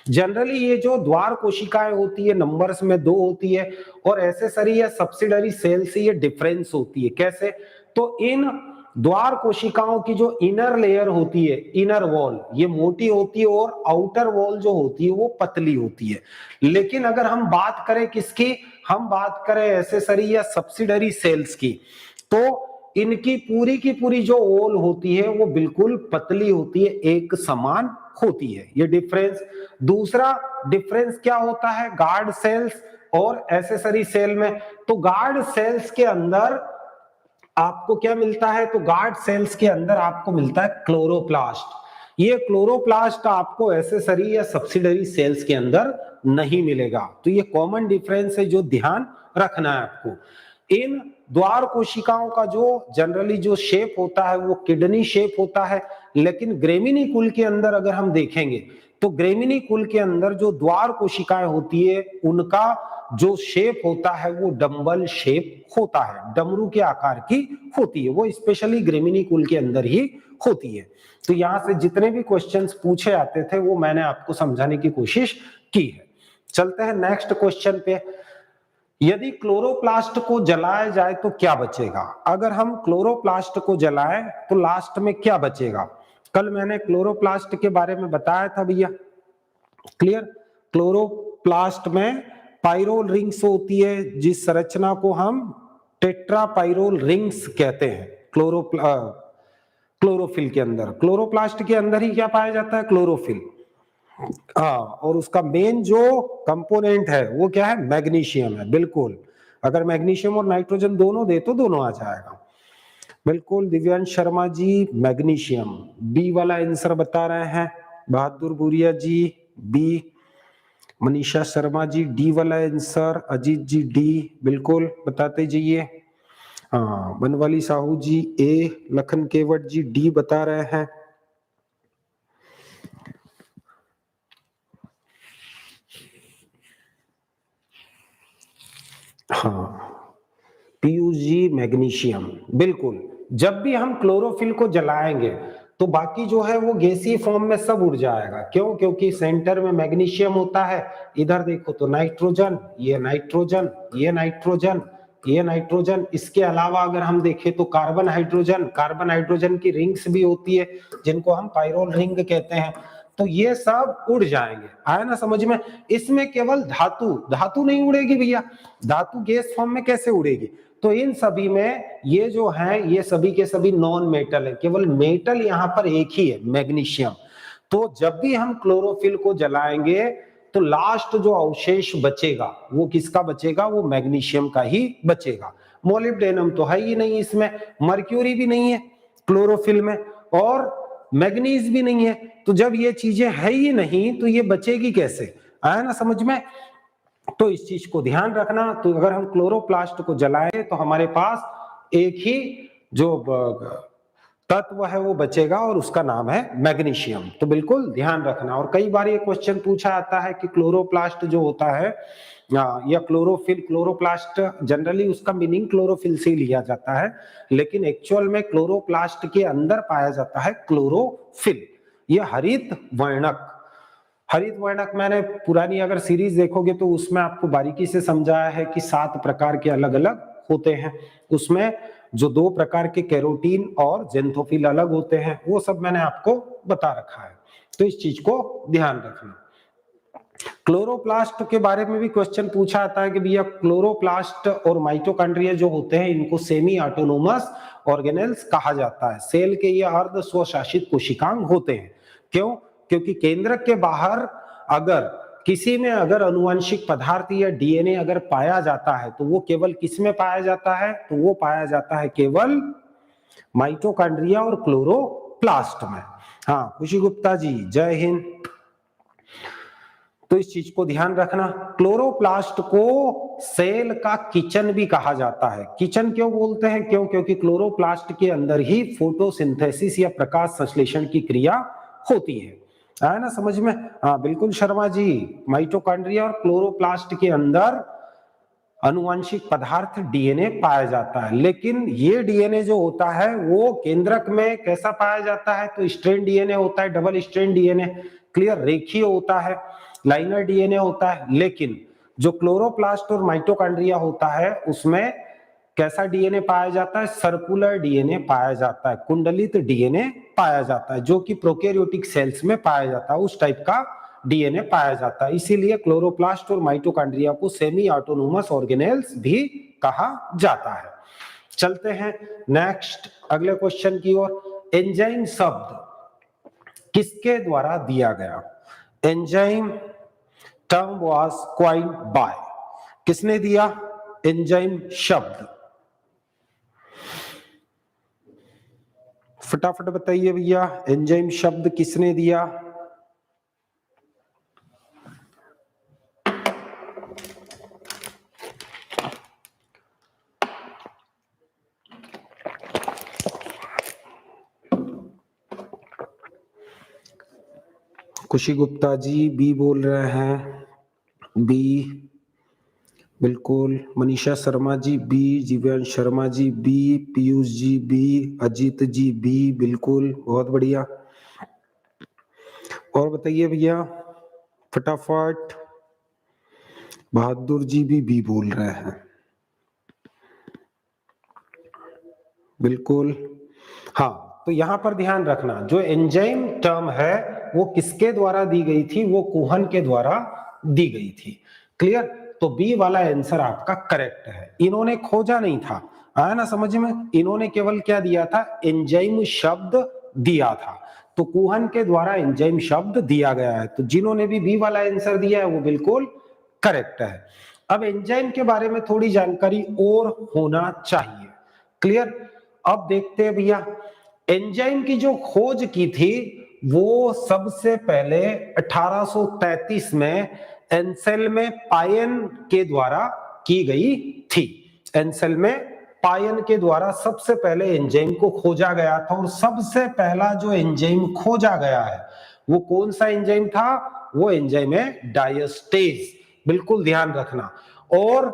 जनरली ये जो द्वार कोशिकाएं होती है नंबर्स में 2 होती है, और एसेसरी या सब्सिडरी सेल से ये डिफरेंस होती है। कैसे? तो इन द्वार कोशिकाओं की जो इनर लेयर होती है, इनर वॉल, ये मोटी होती है और आउटर वॉल जो होती है वो पतली होती है। लेकिन अगर हम बात करें किसकी, हम बात करें एसेसरी या सब्सिडरी सेल्स की, तो इनकी पूरी की पूरी जो वॉल होती है वो बिल्कुल पतली होती है, एक समान होती है। ये डिफरेंस। दूसरा डिफरेंस क्या होता है गार्ड सेल्स और एसेसरी सेल में, तो गार्ड सेल्स के अंदर आपको क्या मिलता है, तो गार्ड सेल्स के अंदर आपको मिलता है क्लोरोप्लास्ट। ये क्लोरोप्लास्ट आपको एसेसरी या सब्सिडरी सेल्स के अंदर नहीं मिलेगा। तो ये कॉमन डिफरेंस है जो ध्यान रखना है आपको। इन द्वार कोशिकाओं का जो जनरली जो शेप होता है वो किडनी शेप होता है, लेकिन ग्रेमिनी कुल के अंदर अगर हम देखेंगे तो ग्रेमिनी कुल के अंदर जो द्वार कोशिकाएं होती है उनका जो शेप होता है वो डंबल शेप होता है, डमरू के आकार की होती है। वो स्पेशली ग्रेमिनी कुल के अंदर ही होती है। तो यहां से जितने भी क्वेश्चंस पूछे आते थे वो मैंने आपको समझाने की कोशिश की है। चलते हैं नेक्स्ट क्वेश्चन पे। यदि क्लोरोप्लास्ट को जलाया जाए तो क्या बचेगा? अगर हम क्लोरोप्लास्ट को जलाएं तो लास्ट में क्या बचेगा? कल मैंने क्लोरोप्लास्ट के बारे में बताया था भैया। क्लियर। क्लोरोप्लास्ट में पाइरोल रिंग्स होती है, जिस संरचना को हम टेट्रा पाइरोल रिंग्स कहते हैं। क्लोरोफिल के अंदर, क्लोरोप्लास्ट के अंदर ही क्या पाया जाता है? क्लोरोफिल। हाँ, और उसका मेन जो कंपोनेंट है वो क्या है? मैग्नीशियम है। बिल्कुल, अगर मैग्नीशियम और नाइट्रोजन दोनों दे तो दोनों आ जाएगा। बिल्कुल दिव्यांश शर्मा जी, मैग्नीशियम बी वाला आंसर बता रहे हैं। बहादुर बुरिया जी बी, मनीषा शर्मा जी डी वाला आंसर, अजीत जी डी बिल्कुल बताते जाइए। हाँ, बनवाली साहू जी ए, लखन केवट जी डी बता रहे हैं। हाँ, पीयूष जी मैग्नीशियम। बिल्कुल, जब भी हम क्लोरोफिल को जलाएंगे तो बाकी जो है वो गैसीय फॉर्म में सब उड़ जाएगा। क्यों? क्योंकि सेंटर में मैग्नीशियम होता है। इधर देखो तो नाइट्रोजन, ये नाइट्रोजन, ये नाइट्रोजन, ये नाइट्रोजन। इसके अलावा अगर हम देखें तो कार्बन हाइड्रोजन, कार्बन हाइड्रोजन की रिंग्स भी होती है जिनको हम पायरोल रिंग कहते हैं। तो ये सब उड़ जाएंगे। आया ना समझ में? इसमें केवल धातु, धातु नहीं उड़ेगी भैया। धातु गैस फॉर्म में कैसे उड़ेगी? तो इन सभी में ये जो है ये सभी के सभी नॉन मेटल है। केवल मेटल यहाँ पर एक ही है, मैग्नीशियम। तो जब भी हम क्लोरोफिल को जलाएंगे तो लास्ट जो अवशेष बचेगा वो किसका बचेगा? वो मैग्नीशियम का ही बचेगा। मोलिब्डेनम तो है ही नहीं इसमें, मर्क्यूरी भी नहीं है क्लोरोफिल में, और मैग्नीज भी नहीं है। तो जब ये चीजें है ही नहीं तो ये बचेगी कैसे? आया ना समझ में? तो इस चीज को ध्यान रखना। तो अगर हम क्लोरोप्लास्ट को जलाएं तो हमारे पास एक ही जो तत्व है वो बचेगा और उसका नाम है मैग्नीशियम। तो बिल्कुल ध्यान रखना। और कई बार ये क्वेश्चन पूछा जाता है कि क्लोरोप्लास्ट जो होता है या क्लोरोफिल, क्लोरोप्लास्ट जनरली उसका मीनिंग क्लोरोफिल से लिया जाता है, लेकिन एक्चुअल में क्लोरोप्लास्ट के अंदर पाया जाता है क्लोरोफिल। ये हरित वर्णक, हरित वर्णक मैंने पुरानी अगर सीरीज देखोगे तो उसमें आपको बारीकी से समझाया है कि 7 प्रकार के अलग अलग होते हैं। उसमें जो 2 प्रकार के कैरोटीन और जेंथोफिल अलग होते हैं वो सब मैंने आपको बता रखा है। तो इस चीज को ध्यान रखना। क्लोरोप्लास्ट के बारे में भी क्वेश्चन पूछा जाता है कि भैया क्लोरोप्लास्ट और माइटोकॉन्ड्रिया जो होते हैं इनको सेमी ऑटोनोमस ऑर्गेनेल्स कहा जाता है। सेल के ये अर्ध स्वशासित कोशिकांग होते हैं। क्यों? क्योंकि केंद्रक के बाहर अगर किसी में अगर अनुवांशिक पदार्थ या डीएनए अगर पाया जाता है तो वो केवल किस में पाया जाता है? तो वो पाया जाता है केवल माइटोकॉन्ड्रिया और क्लोरोप्लास्ट में। हाँ खुशी गुप्ता जी, जय हिंद। तो इस चीज को ध्यान रखना। क्लोरोप्लास्ट को सेल का किचन भी कहा जाता है। किचन क्यों बोलते हैं? क्यों? क्योंकि क्लोरोप्लास्ट के अंदर ही फोटोसिंथेसिस या प्रकाश संश्लेषण की क्रिया होती है। आया ना समझ में? हाँ बिल्कुल शर्मा जी, माइटोकॉन्ड्रिया और क्लोरोप्लास्ट के अंदर अनुवांशिक पदार्थ डीएनए पाया जाता है। लेकिन ये डीएनए जो होता है वो केंद्रक में कैसा पाया जाता है? तो स्ट्रैंड डीएनए होता है, डबल स्ट्रैंड डीएनए, क्लियर, रेखीय होता है, लाइनर डीएनए होता है। लेकिन जो क्लोरोप्लास्ट और माइटोकॉन्ड्रिया होता है उसमें कैसा डीएनए पाया जाता है? सर्कुलर डीएनए पाया जाता है, कुंडलित डीएनए पाया जाता है, जो कि प्रोकैरियोटिक सेल्स में पाया जाता है, उस टाइप का डीएनए पाया जाता है। इसीलिए क्लोरोप्लास्ट और माइटोकॉन्ड्रिया को सेमी ऑटोनोमस ऑर्गेनेल्स भी कहा जाता है। चलते हैं नेक्स्ट अगले क्वेश्चन की ओर। एंजाइम शब्द किसके द्वारा दिया गया? Enzyme term was coined by, किसने दिया एंजाइम शब्द? फटाफट बताइए भैया, एंजाइम शब्द किसने दिया? खुशी गुप्ता जी बी बोल रहे हैं, बी बिल्कुल। Manisha Sharma ji B, Jivyansh Sharma ji B, Piyush ji B, Ajit ji B, बिल्कुल, बहुत बढ़िया। और बताइए भैया फटाफट। बहादुर जी भी बी बोल रहे हैं, बिल्कुल। हाँ तो यहां पर ध्यान रखना, जो एंजाइम टर्म है वो किसके द्वारा दी गई थी? वो कुहन के द्वारा दी गई थी, क्लियर। तो बी वाला आंसर आपका करेक्ट है। इन्होंने खोजा नहीं था, आया ना समझ में? इन्होंने केवल क्या दिया था? एंजाइम शब्द दिया था। तो कुहन के द्वारा एंजाइम शब्द दिया गया है। तो जिन्होंने भी बी वाला आंसर दिया है वो बिल्कुल करेक्ट है। अब एंजाइम के बारे में थोड़ी जानकारी और होना चाहिए, क्लियर। अब देखते हैं भैया, एंजाइम की जो खोज की थी वो सबसे पहले 1833 में एंसेल्मे पायन के द्वारा की गई थी। एंसेल्मे पायन के द्वारा सबसे पहले एंजाइम को खोजा गया था। और सबसे पहला जो एंजाइम खोजा गया है वो कौन सा एंजाइम था? वो एंजाइम है डायस्टेज, बिल्कुल ध्यान रखना। और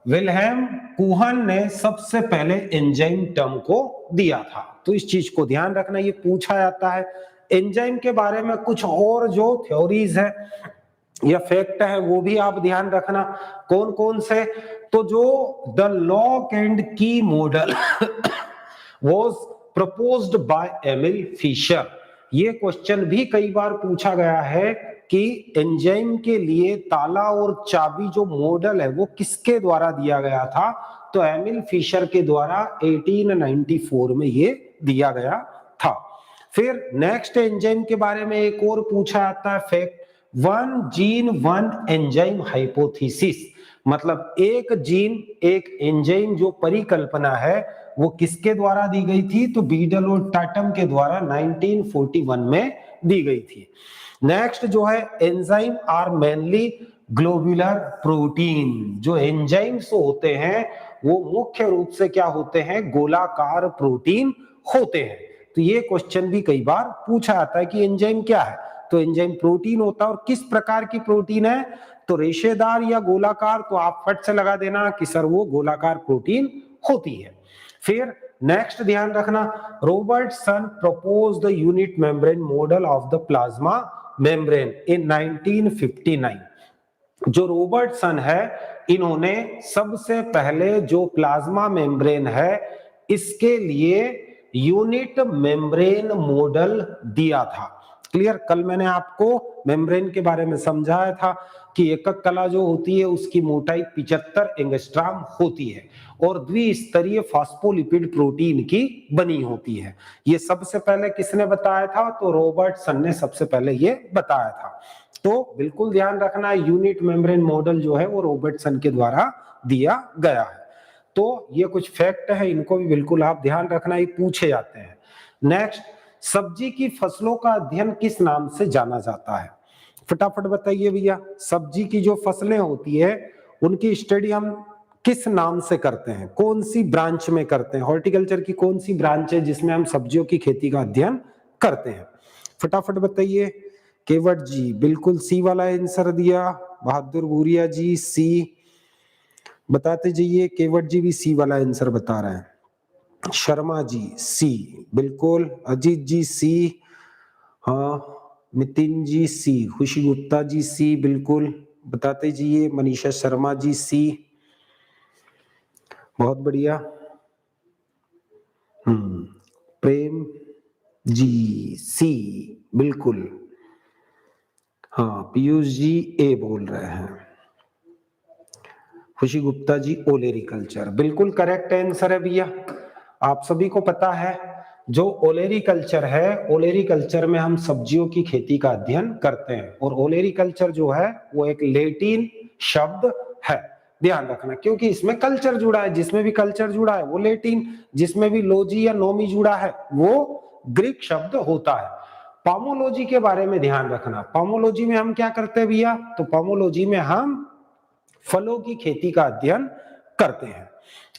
विल्हेम कुहन ने सबसे पहले एंजाइम टर्म को दिया था। तो इस चीज को ध्यान रखना, ये पूछा जाता है। एंजाइम के बारे में कुछ और जो थ्योरीज है या फैक्ट है वो भी आप ध्यान रखना। कौन कौन से? तो जो the lock and key model was proposed by Emil Fischer. ये क्वेश्चन भी कई बार पूछा गया है कि एंजाइम के लिए ताला और चाबी जो मॉडल है वो किसके द्वारा दिया गया था? तो एमिल फिशर के द्वारा 1894 में ये दिया गया था। फिर नेक्स्ट एंजाइम के बारे में एक और पूछा जाता है fact, one gene one enzyme hypothesis. मतलब एक जीन एक एंजाइम जो परिकल्पना है वो किसके द्वारा दी गई थी? तो बीडल और टाटम के द्वारा 1941 में दी गई थी। नेक्स्ट जो है enzyme are mainly globular protein. जो एंजाइम्स होते हैं वो मुख्य रूप से क्या होते हैं? गोलाकार प्रोटीन होते हैं। तो ये क्वेश्चन भी कई बार पूछा जाता है कि एंजाइम क्या है? तो एंजाइम प्रोटीन होता है। और किस प्रकार की प्रोटीन है? तो रेशेदार या गोलाकार? तो आप फट से लगा देना कि सर वो गोलाकार प्रोटीन होती है। फिर नेक्स्ट ध्यान रखना, Robertson propose the unit membrane model of the plasma membrane in 1959। जो रॉबर्टसन है इन्होंने सबसे पहले जो प्लाज्मा मेम्ब्रेन है इसके लिए यूनिट मेम्ब्रेन मॉडल दिया था। क्लियर? कल मैंने आपको मेम्ब्रेन के बारे में समझाया था कि एकक कला जो होती है उसकी मोटाई 75 एंगस्ट्रॉम होती है और द्विस्तरीय फॉस्फोलिपिड प्रोटीन की बनी होती है। ये सबसे पहले किसने बताया था? तो रॉबर्टसन ने सबसे पहले ये बताया था। तो बिल्कुल ध्यान रखना, यूनिट मेम्ब्रेन मॉडल जो है वो रॉबर्टसन के द्वारा दिया गया है। तो ये कुछ फैक्ट है, इनको भी बिल्कुल आप ध्यान रखना, ये पूछे जाते हैं। नेक्स्ट, सब्जी की फसलों का अध्ययन किस नाम से जाना जाता है? फटाफट बताइए भैया। सब्जी की जो फसलें होती है उनकी स्टडी हम किस नाम से करते हैं? कौन सी ब्रांच में करते हैं? हॉर्टिकल्चर की कौन सी ब्रांच है जिसमें हम सब्जियों की खेती का अध्ययन करते हैं? फटाफट बताइए। केवट जी बिल्कुल सी वाला आंसर दिया। बहादुर भूरिया जी सी बताते जाइए। केवट जी भी सी वाला आंसर बता रहे हैं। शर्मा जी सी बिल्कुल। अजीत जी सी, हाँ। नितिन जी सी। खुशी गुप्ता जी सी बिल्कुल बताते जाइए। मनीषा शर्मा जी सी, बहुत बढ़िया। प्रेम जी सी बिल्कुल। हाँ, पीयूष जी ए बोल रहे हैं। खुशी गुप्ता जी ओलेरिकल्चर बिल्कुल करेक्ट आंसर है भैया। आप सभी को पता है जो ओलेरिकल्चर है, ओलेरिकल्चर में हम सब्जियों की खेती का अध्ययन करते हैं। और ओलेरिकल्चर जो है वो एक लैटिन शब्द है, ध्यान रखना, क्योंकि इसमें कल्चर जुड़ा है। जिसमें भी कल्चर जुड़ा है वो लैटिन, जिसमें भी लॉजी या नोमी जुड़ा है वो ग्रीक शब्द होता है। पामोलॉजी के बारे में ध्यान रखना। पामोलॉजी में हम क्या करते हैं भैया? तो पामोलॉजी में हम फलों की खेती का अध्ययन करते हैं।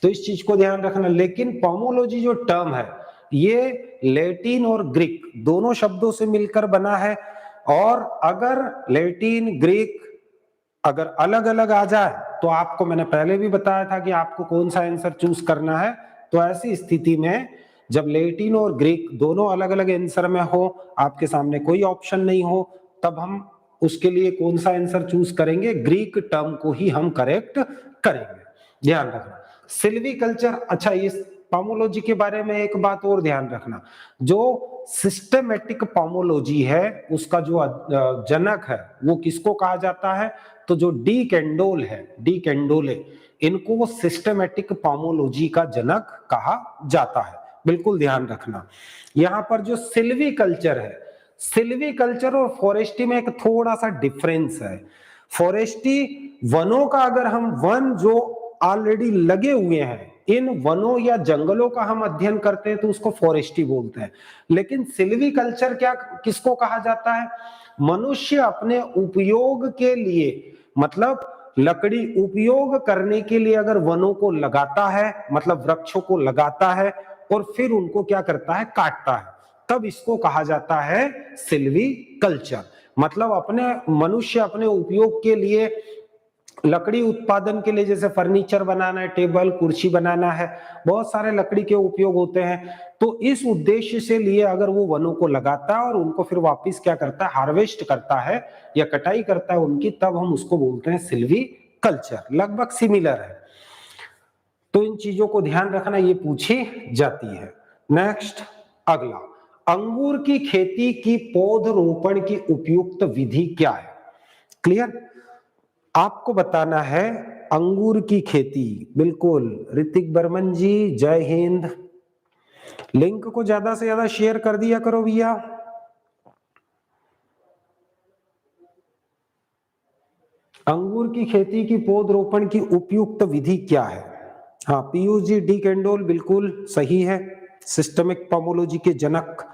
तो इस चीज को ध्यान रखना। लेकिन पोमोलॉजी जो टर्म है ये लैटिन और ग्रीक दोनों शब्दों से मिलकर बना है। और अगर लैटिन ग्रीक अगर अलग अलग आ जाए तो आपको मैंने पहले भी बताया था कि आपको कौन सा आंसर चूज करना है। तो ऐसी स्थिति में जब लैटिन और ग्रीक दोनों अलग अलग आंसर में हो, आपके सामने कोई ऑप्शन नहीं हो, तब हम उसके लिए कौन सा आंसर चूज करेंगे? ग्रीक टर्म को ही हम करेक्ट करेंगे, ध्यान रखना। सिल्वीकल्चर, अच्छा इस पामोलॉजी के बारे में एक बात और ध्यान रखना। जो सिस्टेमेटिक पामोलॉजी है उसका जो जनक है वो किसको कहा जाता है? तो जो डी कैंडोल है, डी कैंडोले, इनको सिस्टेमेटिक पामोलॉजी का जनक कहा जाता है। बिल्कुल ध्यान रखना। यहां पर जो सिल्वीकल्चर है, सिल्वीकल्चर और फॉरेस्ट्री में एक थोड़ा सा डिफरेंस है। फॉरेस्ट्री वनों का, अगर हम वन जो ऑलरेडी लगे हुए हैं इन वनों या जंगलों का हम अध्ययन करते हैं तो उसको फॉरेस्ट्री बोलते हैं। लेकिन सिल्वीकल्चर क्या किसको कहा जाता है? मनुष्य अपने उपयोग के लिए, मतलब लकड़ी उपयोग करने के लिए अगर वनों को लगाता है, मतलब वृक्षों को लगाता है और फिर उनको क्या करता है? काटता है, तब इसको कहा जाता है सिल्वीकल्चर। मतलब अपने मनुष्य अपने उपयोग के लिए लकड़ी उत्पादन के लिए जैसे फर्नीचर बनाना है, टेबल कुर्सी बनाना है, बहुत सारे लकड़ी के उपयोग होते हैं। तो इस उद्देश्य से लिए अगर वो वनों को लगाता है और उनको फिर वापस क्या करता है, हार्वेस्ट करता है या कटाई करता है उनकी, तब हम उसको बोलते हैं सिल्वी कल्चर। लगभग सिमिलर है, तो इन चीजों को ध्यान रखना, ये पूछी जाती है। नेक्स्ट अगला, अंगूर की खेती की पौधरोपण की उपयुक्त विधि क्या है? क्लियर, आपको बताना है अंगूर की खेती। बिल्कुल ऋतिक बर्मन जी, जय हिंद। लिंक को ज्यादा से ज्यादा शेयर कर दिया करो भैया। अंगूर की खेती की पौधरोपण की उपयुक्त विधि क्या है? हाँ पीयूष जी, डी कैंडोल बिल्कुल सही है, सिस्टमिक पोमोलॉजी के जनक।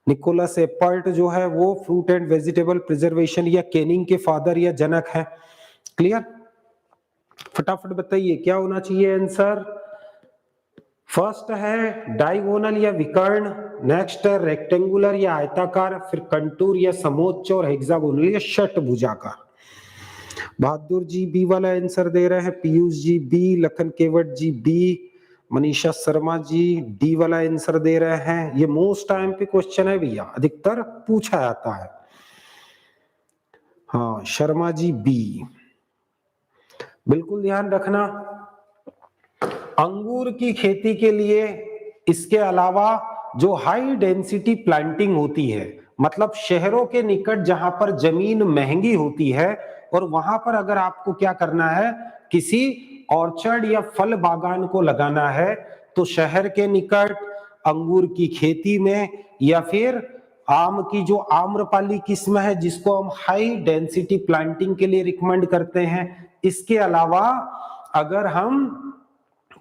निकोलस एपर्ट जो है वो फ्रूट एंड वेजिटेबल प्रिजर्वेशन या केनिंग के फादर या जनक है। क्लियर, फटाफट बताइए क्या होना चाहिए आंसर। फर्स्ट है डायगोनल या विकर्ण, नेक्स्ट है रेक्टेंगुलर या आयताकार, फिर कंटूर या समोच्च, और हेक्सागोनल या षटभुजाकार। बहादुर जी बी वाला आंसर दे रहे हैं, Piyush ji B, Lakhan Kewat ji B, Manisha Sharma ji D वाला आंसर दे रहे हैं। ये मोस्ट टाइम पे क्वेश्चन है भैया, अधिकतर पूछा जाता है। हाँ शर्मा जी बी, बिल्कुल ध्यान रखना। अंगूर की खेती के लिए इसके अलावा जो हाई डेंसिटी प्लांटिंग होती है, मतलब शहरों के निकट जहां पर जमीन महंगी होती है, और वहां पर अगर आपको क्या करना है, किसी ऑर्चर्ड या फल बागान को लगाना है, तो शहर के निकट अंगूर की खेती में, या फिर आम की जो आम्रपाली किस्म है जिसको हम हाई डेंसिटी प्लांटिंग के लिए रिकमेंड करते हैं। इसके अलावा अगर हम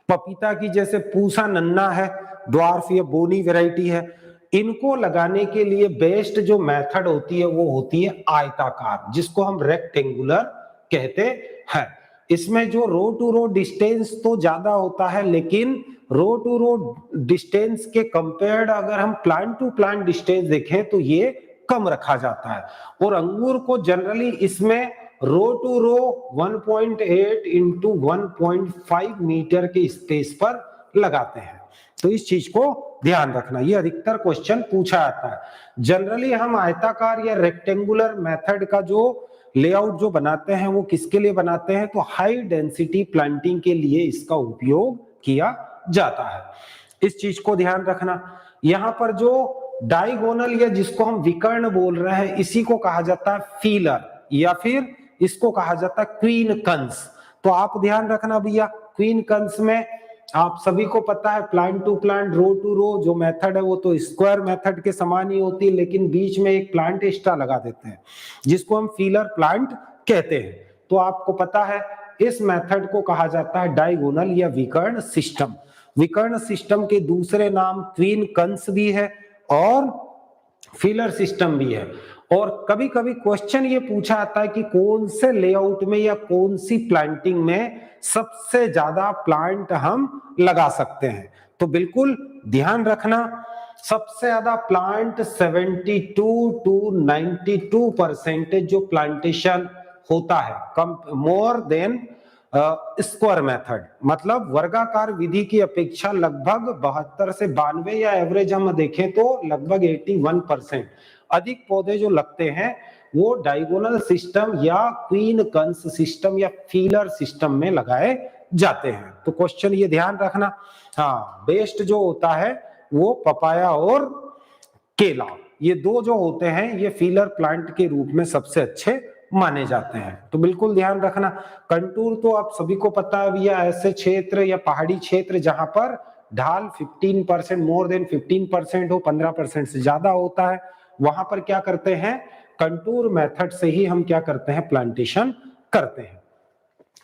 पपीता की जैसे पूसा नन्ना है, ड्वार्फ या बोनी वैरायटी है, इनको लगाने के लिए बेस्ट जो मेथड होती है वो होती है आयताकार, जिसको हम रेक्टेंगुलर कहते हैं। इसमें जो रो टू रो डिस्टेंस तो ज्यादा होता है, लेकिन रो टू रो डिस्टेंस के कंपेयर्ड अगर हम प्लांट टू प्लांट डिस्टेंस देखें तो ये कम रखा जाता है। और अंगूर को जनरली इसमें रो टू रो 1.8 इंटू 1.5 मीटर के स्पेस पर लगाते हैं। तो इस चीज को ध्यान रखना, ये अधिकतर क्वेश्चन पूछा जाता है। जनरली हम आयताकार या रेक्टेंगुलर मेथड का जो लेआउट जो बनाते हैं वो किसके लिए बनाते हैं, तो हाई डेंसिटी प्लांटिंग के लिए इसका उपयोग किया जाता है। इस चीज को ध्यान रखना। यहां पर जो डायगोनल या जिसको हम विकर्ण बोल रहे हैं, इसी को कहा जाता है फीलर, या फिर इसको कहा जाता है क्वीन कंस। तो आप ध्यान रखना भैया, क्वीन कंस में आप सभी को पता है plant to plant, row to row जो मेथड है वो तो स्क्वायर मेथड के समान ही होती है, लेकिन बीच में एक प्लांट एक्स्ट्रा लगा देते हैं जिसको हम फीलर प्लांट कहते हैं। तो आपको पता है इस मेथड को कहा जाता है डायगोनल या विकर्ण सिस्टम। विकर्ण सिस्टम के दूसरे नाम क्वीन कंस भी है और फीलर सिस्टम भी है। और कभी कभी क्वेश्चन ये पूछा आता है कि कौन से लेआउट में या कौन सी प्लांटिंग में सबसे ज्यादा प्लांट हम लगा सकते हैं। तो बिल्कुल ध्यान रखना, सबसे ज्यादा प्लांट 72 टू 92% जो प्लांटेशन होता है, कम मोर देन स्क्वायर मेथड, मतलब वर्गाकार विधि की अपेक्षा लगभग 72 से 92 या एवरेज हम देखें तो लगभग 81% अधिक पौधे जो लगते हैं वो डायगोनल सिस्टम या क्वीन कंस सिस्टम या फीलर सिस्टम में लगाए जाते हैं। तो क्वेश्चन ये ध्यान रखना। हाँ बेस्ट जो होता है वो पपाया और केला, ये दो जो होते हैं ये फीलर प्लांट के रूप में सबसे अच्छे माने जाते हैं। तो बिल्कुल ध्यान रखना। कंटूर तो आप सभी को पता है भैया, ऐसे क्षेत्र या पहाड़ी क्षेत्र जहां पर ढाल 15% मोर देन 15% हो, 15% से ज्यादा होता है, वहां पर क्या करते हैं, कंटूर मेथड से ही हम क्या करते हैं, प्लांटेशन करते हैं।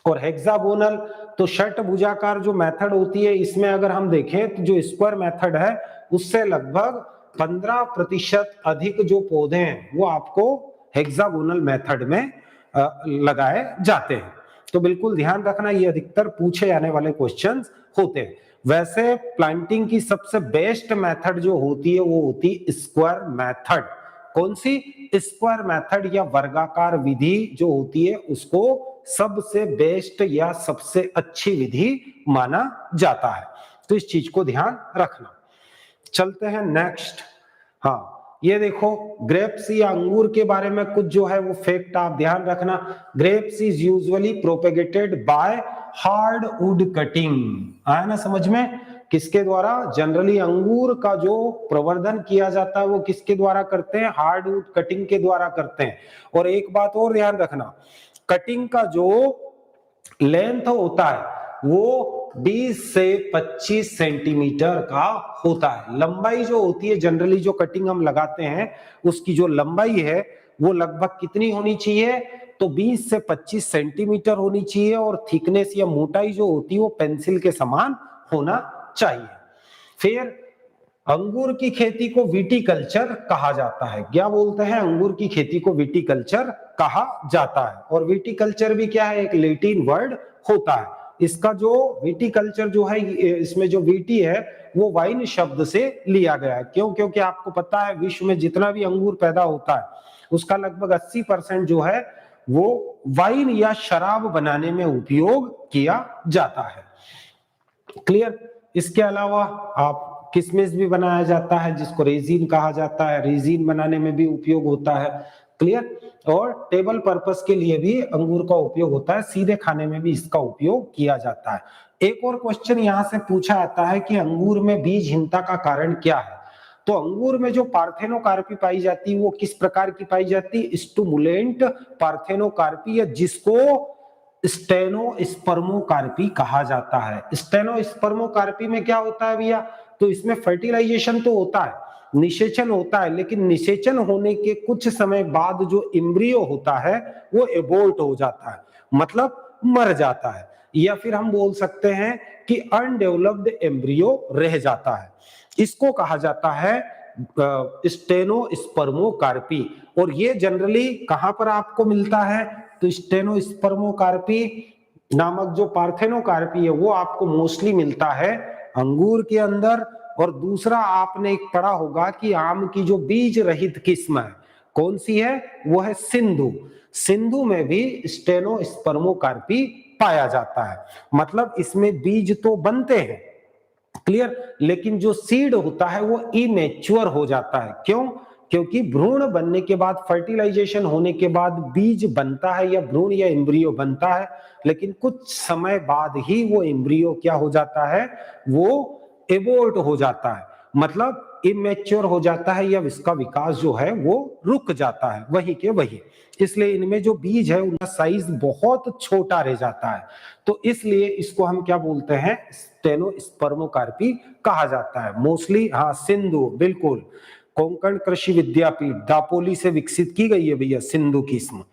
और हेक्सागोनल तो षटभुजाकार जो मेथड होती है, इसमें अगर हम देखें तो जो स्क्वायर मेथड है उससे लगभग 15% अधिक जो पौधे हैं वो आपको हेक्सागोनल मेथड में लगाए जाते हैं। तो बिल्कुल ध्यान रखना, ये अधिकतर पूछे जाने वाले क्वेश्चंस होते हैं। वैसे प्लांटिंग की सबसे बेस्ट मेथड जो होती है वो होती है स्क्वायर मेथड। कौन सी? स्क्वायर मेथड या वर्गाकार विधि जो होती है उसको सबसे बेस्ट या सबसे अच्छी विधि माना जाता है। तो इस चीज को ध्यान रखना। चलते हैं नेक्स्ट। हाँ, ये देखो ग्रेप्स या अंगूर के बारे में कुछ जो है वो फैक्ट आप ध्यान रखना। Grapes is usually propagated by hard wood cutting. आया ना समझ में? किसके द्वारा? जनरली अंगूर का जो प्रवर्धन किया जाता है वो किसके द्वारा करते हैं? हार्ड वुड कटिंग के द्वारा करते हैं। और एक बात और ध्यान रखना, कटिंग का जो लेंथ होता है वो 20 से 25 सेंटीमीटर का होता है। लंबाई जो होती है जनरली जो कटिंग हम लगाते हैं उसकी जो लंबाई है वो लगभग कितनी होनी चाहिए? तो 20 से 25 सेंटीमीटर होनी चाहिए। और थिकनेस या मोटाई जो होती है वो पेंसिल के समान होना चाहिए। फिर अंगूर की खेती को विटीकल्चर कहा जाता है। क्या बोलते हैं? अंगूर की खेती को विटीकल्चर कहा जाता है। और विटीकल्चर भी क्या है? एक लैटिन वर्ड होता है। इसका जो विटीकल्चर जो है, इसमें जो वीटी है वो वाइन शब्द से लिया गया है। क्यों? क्योंकि आपको पता है विश्व में जितना भी अंगूर पैदा होता है उसका लगभग 80% जो है वो वाइन या शराब बनाने में उपयोग किया जाता है। क्लियर? इसके अलावा आप किशमिश भी बनाया जाता है जिसको रेजिन कहा जाता है, रेजिन बनाने में भी उपयोग होता है। क्लियर? और टेबल पर्पस के लिए भी अंगूर का उपयोग होता है, सीधे खाने में भी इसका उपयोग किया जाता है। एक और क्वेश्चन यहां से पूछा आता है कि अंगूर में बीजहीनता का कारण क्या है? तो अंगूर में जो पार्थेनोकार्पी पाई जाती है वो किस प्रकार की पाई जाती है? स्टुमुलेंट पार्थेनोकार्पी, या जिसको स्टेनोस्पर्मोकार्पी कहा जाता है। स्टेनोस्पर्मोकार्पी में क्या होता है भैया? तो इसमें फर्टिलाइजेशन तो होता है, निषेचन होता है, लेकिन निषेचन होने के कुछ समय बाद जो एम्ब्रियो होता है वो एबोर्ट हो जाता है, मतलब मर जाता है। या फिर हम बोल सकते हैं कि अनडेवलप्ड एम्ब्रियो रह जाता है। इसको कहा जाता है स्टेनोस्पर्मोकार्पी। और ये जनरली कहां पर आपको मिलता है? तो स्टेनोस्पर्मोकार्पी नामक जो पार्थेनोकार्पी है वो आपको मोस्टली मिलता है अंगूर के अंदर। और दूसरा आपने एक पढ़ा होगा कि आम की जो बीज रहित किस्म है कौन सी है? वो है सिंधु। सिंधु में भी स्टेनोस्पर्मोकार्पी पाया जाता है। मतलब इसमें बीज तो बनते हैं, क्लियर, लेकिन जो सीड होता है वो इमेच्योर हो जाता है। क्यों? क्योंकि भ्रूण बनने के बाद, फर्टिलाइजेशन होने के बाद बीज बनता है या भ्रूण या एम्ब्रियो बनता है, लेकिन कुछ समय बाद ही वो एम्ब्रियो क्या हो जाता है? वो एबोर्ट हो जाता है, मतलब इमेच्योर हो जाता है, या इसका विकास जो है वो रुक जाता है वही के वही। इसलिए इनमें जो बीज है उनका साइज बहुत छोटा रह जाता है। तो इसलिए इसको हम क्या बोलते हैं? स्टेनोस्पर्मोकार्पी कहा जाता है मोस्टली। हाँ, सिंधु, बिल्कुल, कोंकण कृषि विद्यापीठ दापोली से विकसित की गई है भैया सिंधु किस्म।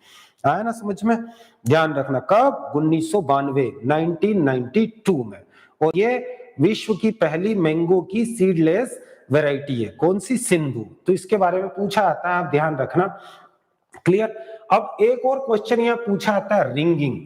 आया ना समझ में? ध्यान रखना। कब? 1992, 1992 में। और ये विश्व की पहली मैंगो की सीडलेस वैरायटी है। कौन सी? सिंधु। तो इसके बारे में पूछा आता है, आप ध्यान रखना। क्लियर? अब एक और क्वेश्चन यहां पूछा आता है, ringing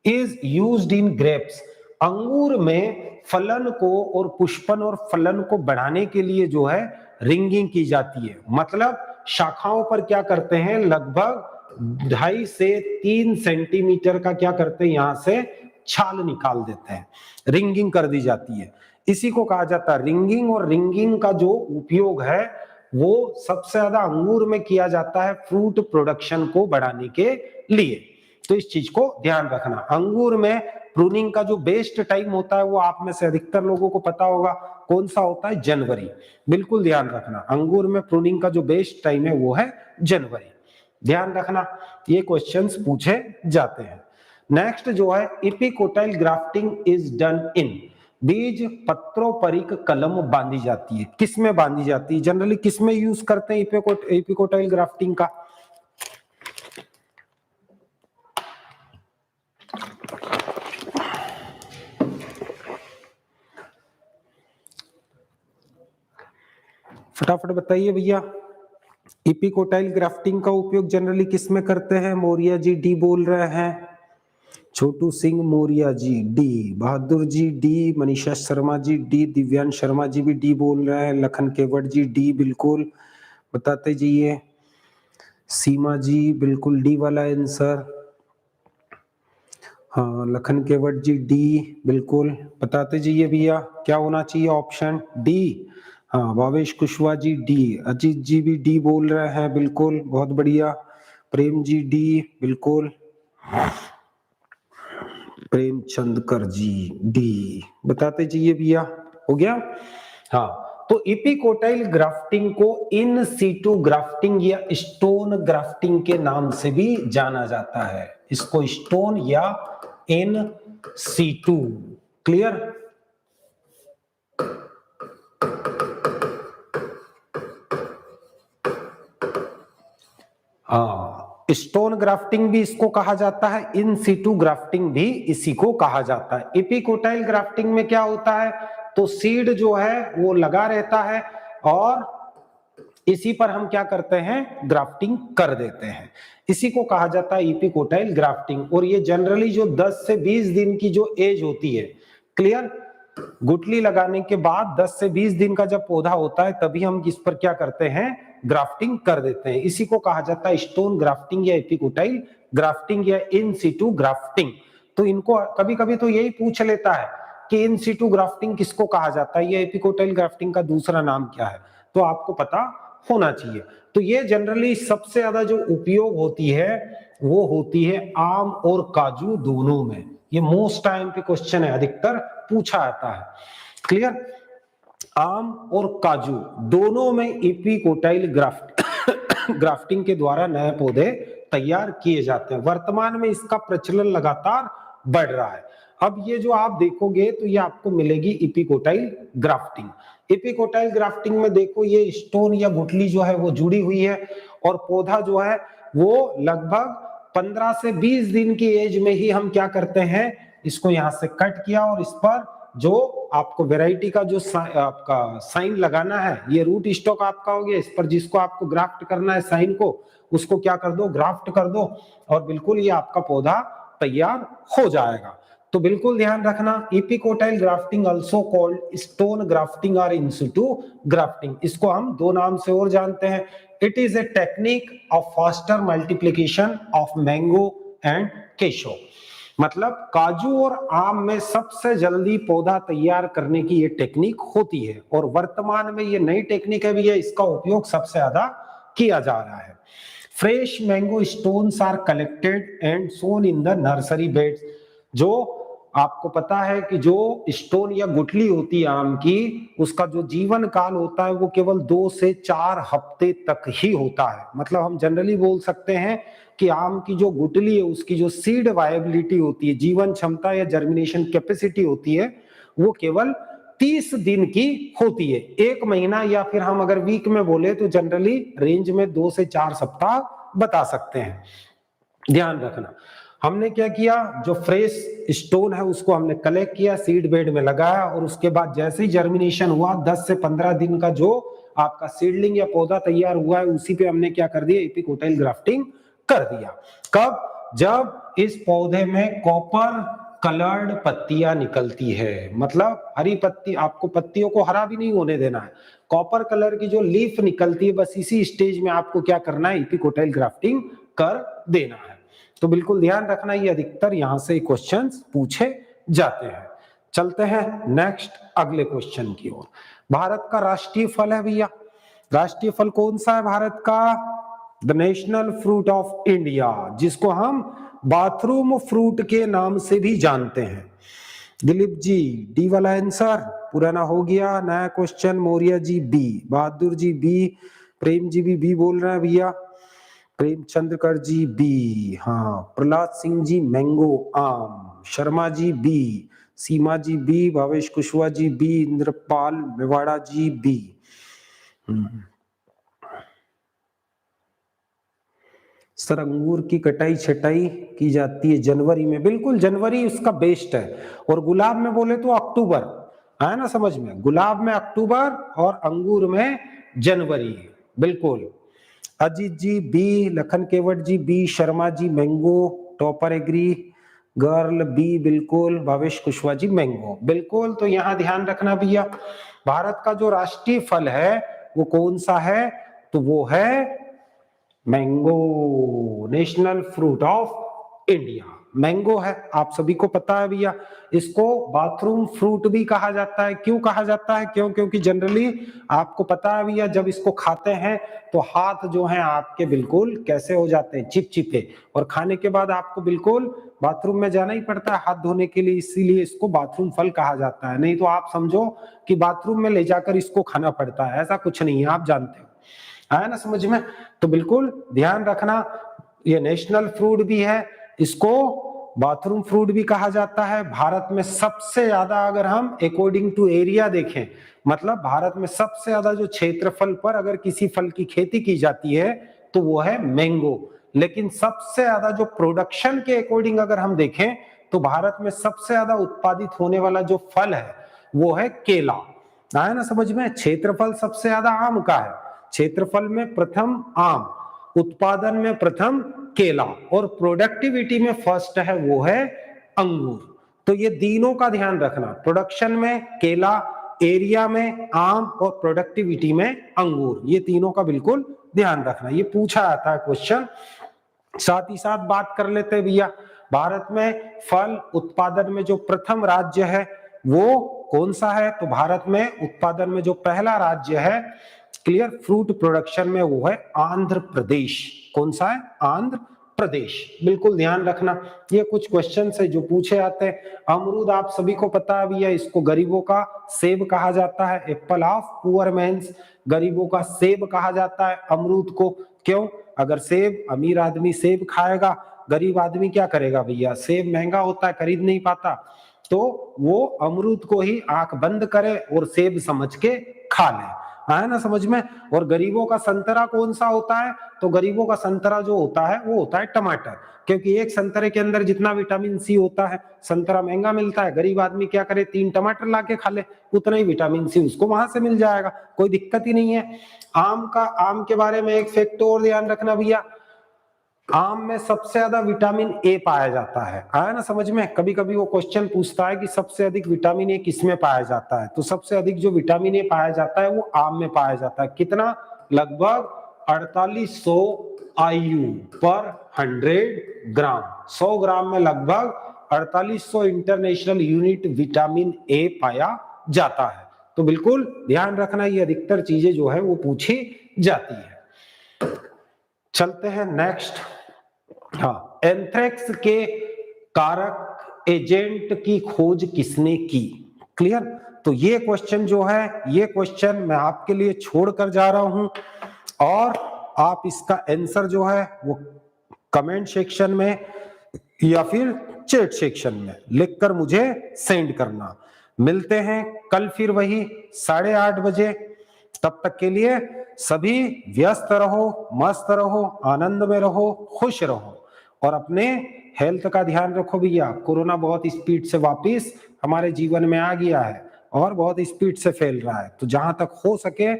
is used in grapes. अंगूर में फलन को और पुष्पन और फलन को बढ़ाने के लिए जो है रिंगिंग की जाती है। मतलब शाखाओं पर क्या करते हैं? लगभग 2.5 से 3 सेंटीमीटर का क्या करते हैं? यहां से छाल निकाल देते हैं, रिंगिंग कर दी जाती है। इसी को कहा जाता है रिंगिंग। और रिंगिंग का जो उपयोग है वो सबसे ज्यादा अंगूर में किया जाता है फ्रूट प्रोडक्शन को बढ़ाने के लिए। तो इस चीज को ध्यान रखना। अंगूर में प्रूनिंग का जो बेस्ट टाइम होता है वो आप में से अधिकतर लोगों को पता होगा, कौन सा होता है? जनवरी। बिल्कुल ध्यान रखना, अंगूर में प्रूनिंग का जो बेस्ट टाइम है वो है जनवरी। ध्यान रखना, ये क्वेश्चंस पूछे जाते हैं। नेक्स्ट जो है epicotyl grafting is done in. बीज पत्रों पर एक कलम बांधी जाती है। किसमें बांधी जाती है? जनरली किसमें यूज करते हैं एपिकोटाइल ग्राफ्टिंग का? फटाफट बताइए भैया। एपिकोटाइल ग्राफ्टिंग का उपयोग जनरली किसमें करते हैं? मौर्य जी डी बोल रहे हैं, Chhotu Singh Maurya ji D, Bahadur ji D, Manisha Sharma ji D, Divyansh Sharma ji भी डी बोल रहे हैं, लखन केवट जी डी बिल्कुल बताते जाइए, सीमा जी बिल्कुल डी वाला आंसर। हाँ, लखन केवट जी डी, बिल्कुल बताते जाइए भैया क्या होना चाहिए ऑप्शन डी। हाँ, भावेश कुशवाहा जी डी, अजीत जी भी डी बोल रहे हैं, बिल्कुल बहुत बढ़िया। प्रेम जी डी, बिल्कुल। प्रेमचंद कर जी डी, बताते जाइए भैया, हो गया। हाँ, तो इपिकोटाइल ग्राफ्टिंग को इन सीटू ग्राफ्टिंग या स्टोन ग्राफ्टिंग के नाम से भी जाना जाता है। इसको स्टोन या इन सीटू, क्लियर। हाँ, स्टोन ग्राफ्टिंग भी इसको कहा जाता है, इन सीटू ग्राफ्टिंग भी इसी को कहा जाता है। एपिकोटाइल ग्राफ्टिंग में क्या होता है, तो सीड जो है वो लगा रहता है और इसी पर हम क्या करते हैं, ग्राफ्टिंग कर देते हैं। इसी को कहा जाता है एपिकोटाइल ग्राफ्टिंग। और ये जनरली जो 10 से 20 दिन की जो एज होती है, क्लियर, गुठली लगाने के बाद 10 से 20 दिन का जब पौधा होता है तभी हम इस पर क्या करते हैं, ग्राफ्टिंग कर देते हैं। इसी को कहा जाता है स्टोन ग्राफ्टिंग या एपिकोटाइल ग्राफ्टिंग या इन सीटू ग्राफ्टिंग। तो इनको कभी कभी तो यही पूछ लेता है कि इन सीटू ग्राफ्टिंग किसको कहा जाता है, या एपिकोटाइल ग्राफ्टिंग का दूसरा नाम क्या है, तो आपको पता होना चाहिए। तो ये जनरली सबसे ज्यादा जो उपयोग होती है वो होती है आम और काजू दोनों में। ये मोस्ट टाइम पे क्वेश्चन है, अधिकतर पूछा आता है, क्लियर। आम और काजू दोनों में एपिकोटाइल ग्राफ्टिंग के द्वारा नए पौधे तैयार किए जाते हैं। वर्तमान में इसका प्रचलन लगातार बढ़ रहा है। अब ये जो आप देखोगे तो ये आपको मिलेगी एपिकोटाइल ग्राफ्टिंग। एपिकोटाइल ग्राफ्टिंग में देखो ये स्टोन या गुठली जो है वो जुड़ी हुई है और पौधा जो है वो लगभग 15 से 20 दिन की एज में ही हम क्या करते हैं, इसको यहां से कट किया और इस पर जो आपको वैरायटी का जो आपका साइन लगाना है, ये रूट स्टॉक आपका हो गया। इस पर जिसको आपको ग्राफ्ट करना है साइन को, उसको क्या कर दो, ग्राफ्ट कर दो और बिल्कुल ये आपका पौधा तैयार हो जाएगा। तो बिल्कुल ध्यान रखना, epicotyl grafting also called stone grafting और इन सिटू ग्राफ्टिंग, इसको हम दो नाम से और जानते हैं। It is a technique of faster multiplication of mango and cashew. मतलब काजू और आम में सबसे जल्दी पौधा तैयार करने की ये टेक्निक होती है और वर्तमान में ये नई टेक्निक है भी है, इसका उपयोग सबसे ज्यादा किया जा रहा है। Fresh mango stones are collected and sown in the nursery beds. जो आपको पता है कि जो स्टोन या गुठली होती है आम की, उसका जो जीवन काल होता है वो केवल 2 से 4 हफ्ते तक ही होता है। मतलब हम जनरली बोल सकते हैं कि आम की जो गुठली है उसकी जो सीड वायबिलिटी होती है, जीवन क्षमता या जर्मिनेशन कैपेसिटी होती है, वो केवल 30 दिन की होती है। 1 महीना या फिर हम अगर वीक में बोले तो जनरली रेंज में 2 से 4 सप्ताह बता सकते हैं। ध्यान रखना, हमने क्या किया, जो फ्रेश स्टोन है उसको हमने कलेक्ट किया, सीड बेड में लगाया और उसके बाद जैसे ही जर्मिनेशन हुआ 10 से 15 दिन का जो आपका सीडलिंग या पौधा तैयार हुआ है उसी पे हमने क्या कर दिया, एपिकोटाइल ग्राफ्टिंग कर दिया। कब, जब इस पौधे में कॉपर कलर्ड पत्तियां निकलती है, मतलब हरी पत्ती, आपको पत्तियों को हरा भी नहीं होने देना है, कॉपर कलर की जो लीफ निकलती है बस इसी स्टेज में आपको क्या करना है, एपिकोटाइल ग्राफ्टिंग कर देना है। तो बिल्कुल ध्यान रखना, ये अधिकतर यहां से क्वेश्चंस पूछे जाते हैं। चलते हैं नेक्स्ट अगले क्वेश्चन की ओर। भारत का राष्ट्रीय फल है भैया, राष्ट्रीय फल कौन सा है भारत का, the national fruit of India, जिसको हम बाथरूम फ्रूट के नाम से भी जानते हैं। दिलीप जी डी वाला आंसर पुराना हो गया, नया question. Maurya G B, Bahadur G B, Prem ji भी बी बोल रहे हैं भैया, प्रेमचंद्रकर जी बी, हाँ, प्रहलाद सिंह जी मैंगो आम, Sharma ji B, Seema ji B, Bhavesh Kushwaha ji B, Indrapal Mewada ji B. Sir अंगूर की कटाई छटाई की जाती है जनवरी में, बिल्कुल जनवरी उसका बेस्ट है। और गुलाब में बोले तो अक्टूबर, है ना समझ में, गुलाब में अक्टूबर और अंगूर में जनवरी, बिल्कुल। Ajit ji B, Lakhan Kewat ji B, Sharma ji mango, topper agri, girl B, बिल्कुल, भावेश कुशवाहा जी मैंगो, बिल्कुल। तो यहाँ ध्यान रखना भैया, भारत का जो राष्ट्रीय फल है वो कौन सा है, तो वो है mango, national fruit of India, mango है, आप सभी को पता है भैया। इसको बाथरूम फ्रूट भी कहा जाता है। क्यों कहा जाता है? क्योंकि जनरली आपको पता है भैया, जब इसको खाते हैं तो हाथ जो है आपके बिल्कुल कैसे हो जाते हैं, चिपचिपे, और खाने के बाद आपको बिल्कुल बाथरूम में जाना ही पड़ता है हाथ धोने के लिए, इसीलिए इसको बाथरूम फल कहा जाता है। नहीं तो आप समझो कि बाथरूम में ले जाकर इसको खाना पड़ता है, ऐसा कुछ नहीं है, आप जानते हो। आया ना समझ में? तो बिल्कुल ध्यान रखना, ये नेशनल फ्रूट भी है, इसको बाथरूम फ्रूट भी कहा जाता है। भारत में सबसे ज्यादा, अगर हम अकॉर्डिंग टू एरिया देखें, मतलब भारत में सबसे ज्यादा जो क्षेत्रफल पर अगर किसी फल की खेती की जाती है तो वो है मैंगो। लेकिन सबसे ज्यादा जो प्रोडक्शन के अकॉर्डिंग अगर हम देखें तो भारत में सबसे ज्यादा उत्पादित होने वाला जो फल है वो है केला। आया ना समझ में? क्षेत्रफल सबसे ज्यादा आम का है, क्षेत्रफल में प्रथम आम, उत्पादन में प्रथम केला, और प्रोडक्टिविटी में फर्स्ट है वो है अंगूर। तो ये तीनों का ध्यान रखना, प्रोडक्शन में केला, एरिया में आम, और प्रोडक्टिविटी में अंगूर, ये तीनों का बिल्कुल ध्यान रखना, ये पूछा जाता है क्वेश्चन। साथ ही साथ बात कर लेते हैं भैया, भारत में फल उत्पादन में जो प्रथम राज्य है वो कौन सा है? तो भारत में उत्पादन में जो पहला राज्य है क्लियर फ्रूट प्रोडक्शन में, वो है आंध्र प्रदेश। कौन सा है? आंध्र प्रदेश। बिल्कुल ध्यान रखना, ये कुछ क्वेश्चन है जो पूछे आते हैं। अमरूद आप सभी को पता है भैया, इसको गरीबों का सेब कहा जाता है, एप्पल ऑफ पुअर मैन्स, गरीबों का सेब कहा जाता है अमरूद को। क्यों? अगर सेब, अमीर आदमी सेब खाएगा, गरीब आदमी क्या करेगा भैया? सेब महंगा होता है, खरीद नहीं पाता, तो वो अमरूद को ही आंख बंद करे और सेब समझ के खा ले। आया ना समझ में? और गरीबों का संतरा कौन सा होता है? तो गरीबों का संतरा जो होता है वो होता है टमाटर, क्योंकि एक संतरे के अंदर जितना विटामिन सी होता है, संतरा महंगा मिलता है, गरीब आदमी क्या करे, 3 टमाटर लाके खा ले, उतना ही विटामिन सी उसको वहां से मिल जाएगा, कोई दिक्कत ही नहीं है। आम के बारे में एक फैक्ट और ध्यान रखना भैया, आम में सबसे ज्यादा विटामिन ए पाया जाता है। आया ना समझ में? कभी कभी वो क्वेश्चन पूछता है कि सबसे अधिक विटामिन ए किसमें पाया जाता है, तो सबसे अधिक जो विटामिन ए पाया जाता है वो आम में पाया जाता है। कितना? लगभग 4800 IU पर 100 ग्राम, 100 ग्राम में लगभग 4800 इंटरनेशनल यूनिट विटामिन ए पाया जाता है। तो बिल्कुल ध्यान रखना, ये अधिकतर चीजें जो है वो पूछी जाती है। चलते हैं नेक्स्ट। हाँ, एंथ्रेक्स के कारक एजेंट की खोज किसने की? क्लियर? तो ये क्वेश्चन जो है, ये क्वेश्चन मैं आपके लिए छोड़कर जा रहा हूं, और आप इसका आंसर जो है वो कमेंट सेक्शन में या फिर चैट सेक्शन में लिखकर मुझे सेंड करना। मिलते हैं कल फिर वही 8:30 बजे। तब तक के लिए सभी व्यस्त रहो, मस्त रहो, आनंद में रहो, खुश रहो, और अपने हेल्थ का ध्यान रखो भैया। कोरोना बहुत स्पीड से वापस हमारे जीवन में आ गया है और बहुत स्पीड से फैल रहा है, तो जहां तक हो सके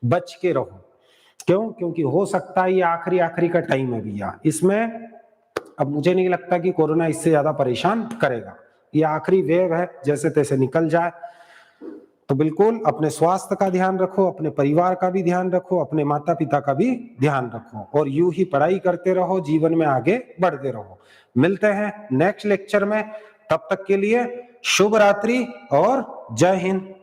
बच के रहो। क्यों? क्योंकि हो सकता है ये आखिरी का टाइम है भैया, इसमें अब मुझे नहीं लगता कि कोरोना इससे ज्यादा परेशान करेगा। ये आखिरी वेव है, जैसे तैसे निकल जाए। तो बिल्कुल अपने स्वास्थ्य का ध्यान रखो, अपने परिवार का भी ध्यान रखो, अपने माता पिता का भी ध्यान रखो, और यूं ही पढ़ाई करते रहो, जीवन में आगे बढ़ते रहो। मिलते हैं नेक्स्ट लेक्चर में, तब तक के लिए शुभ रात्रि और जय हिंद।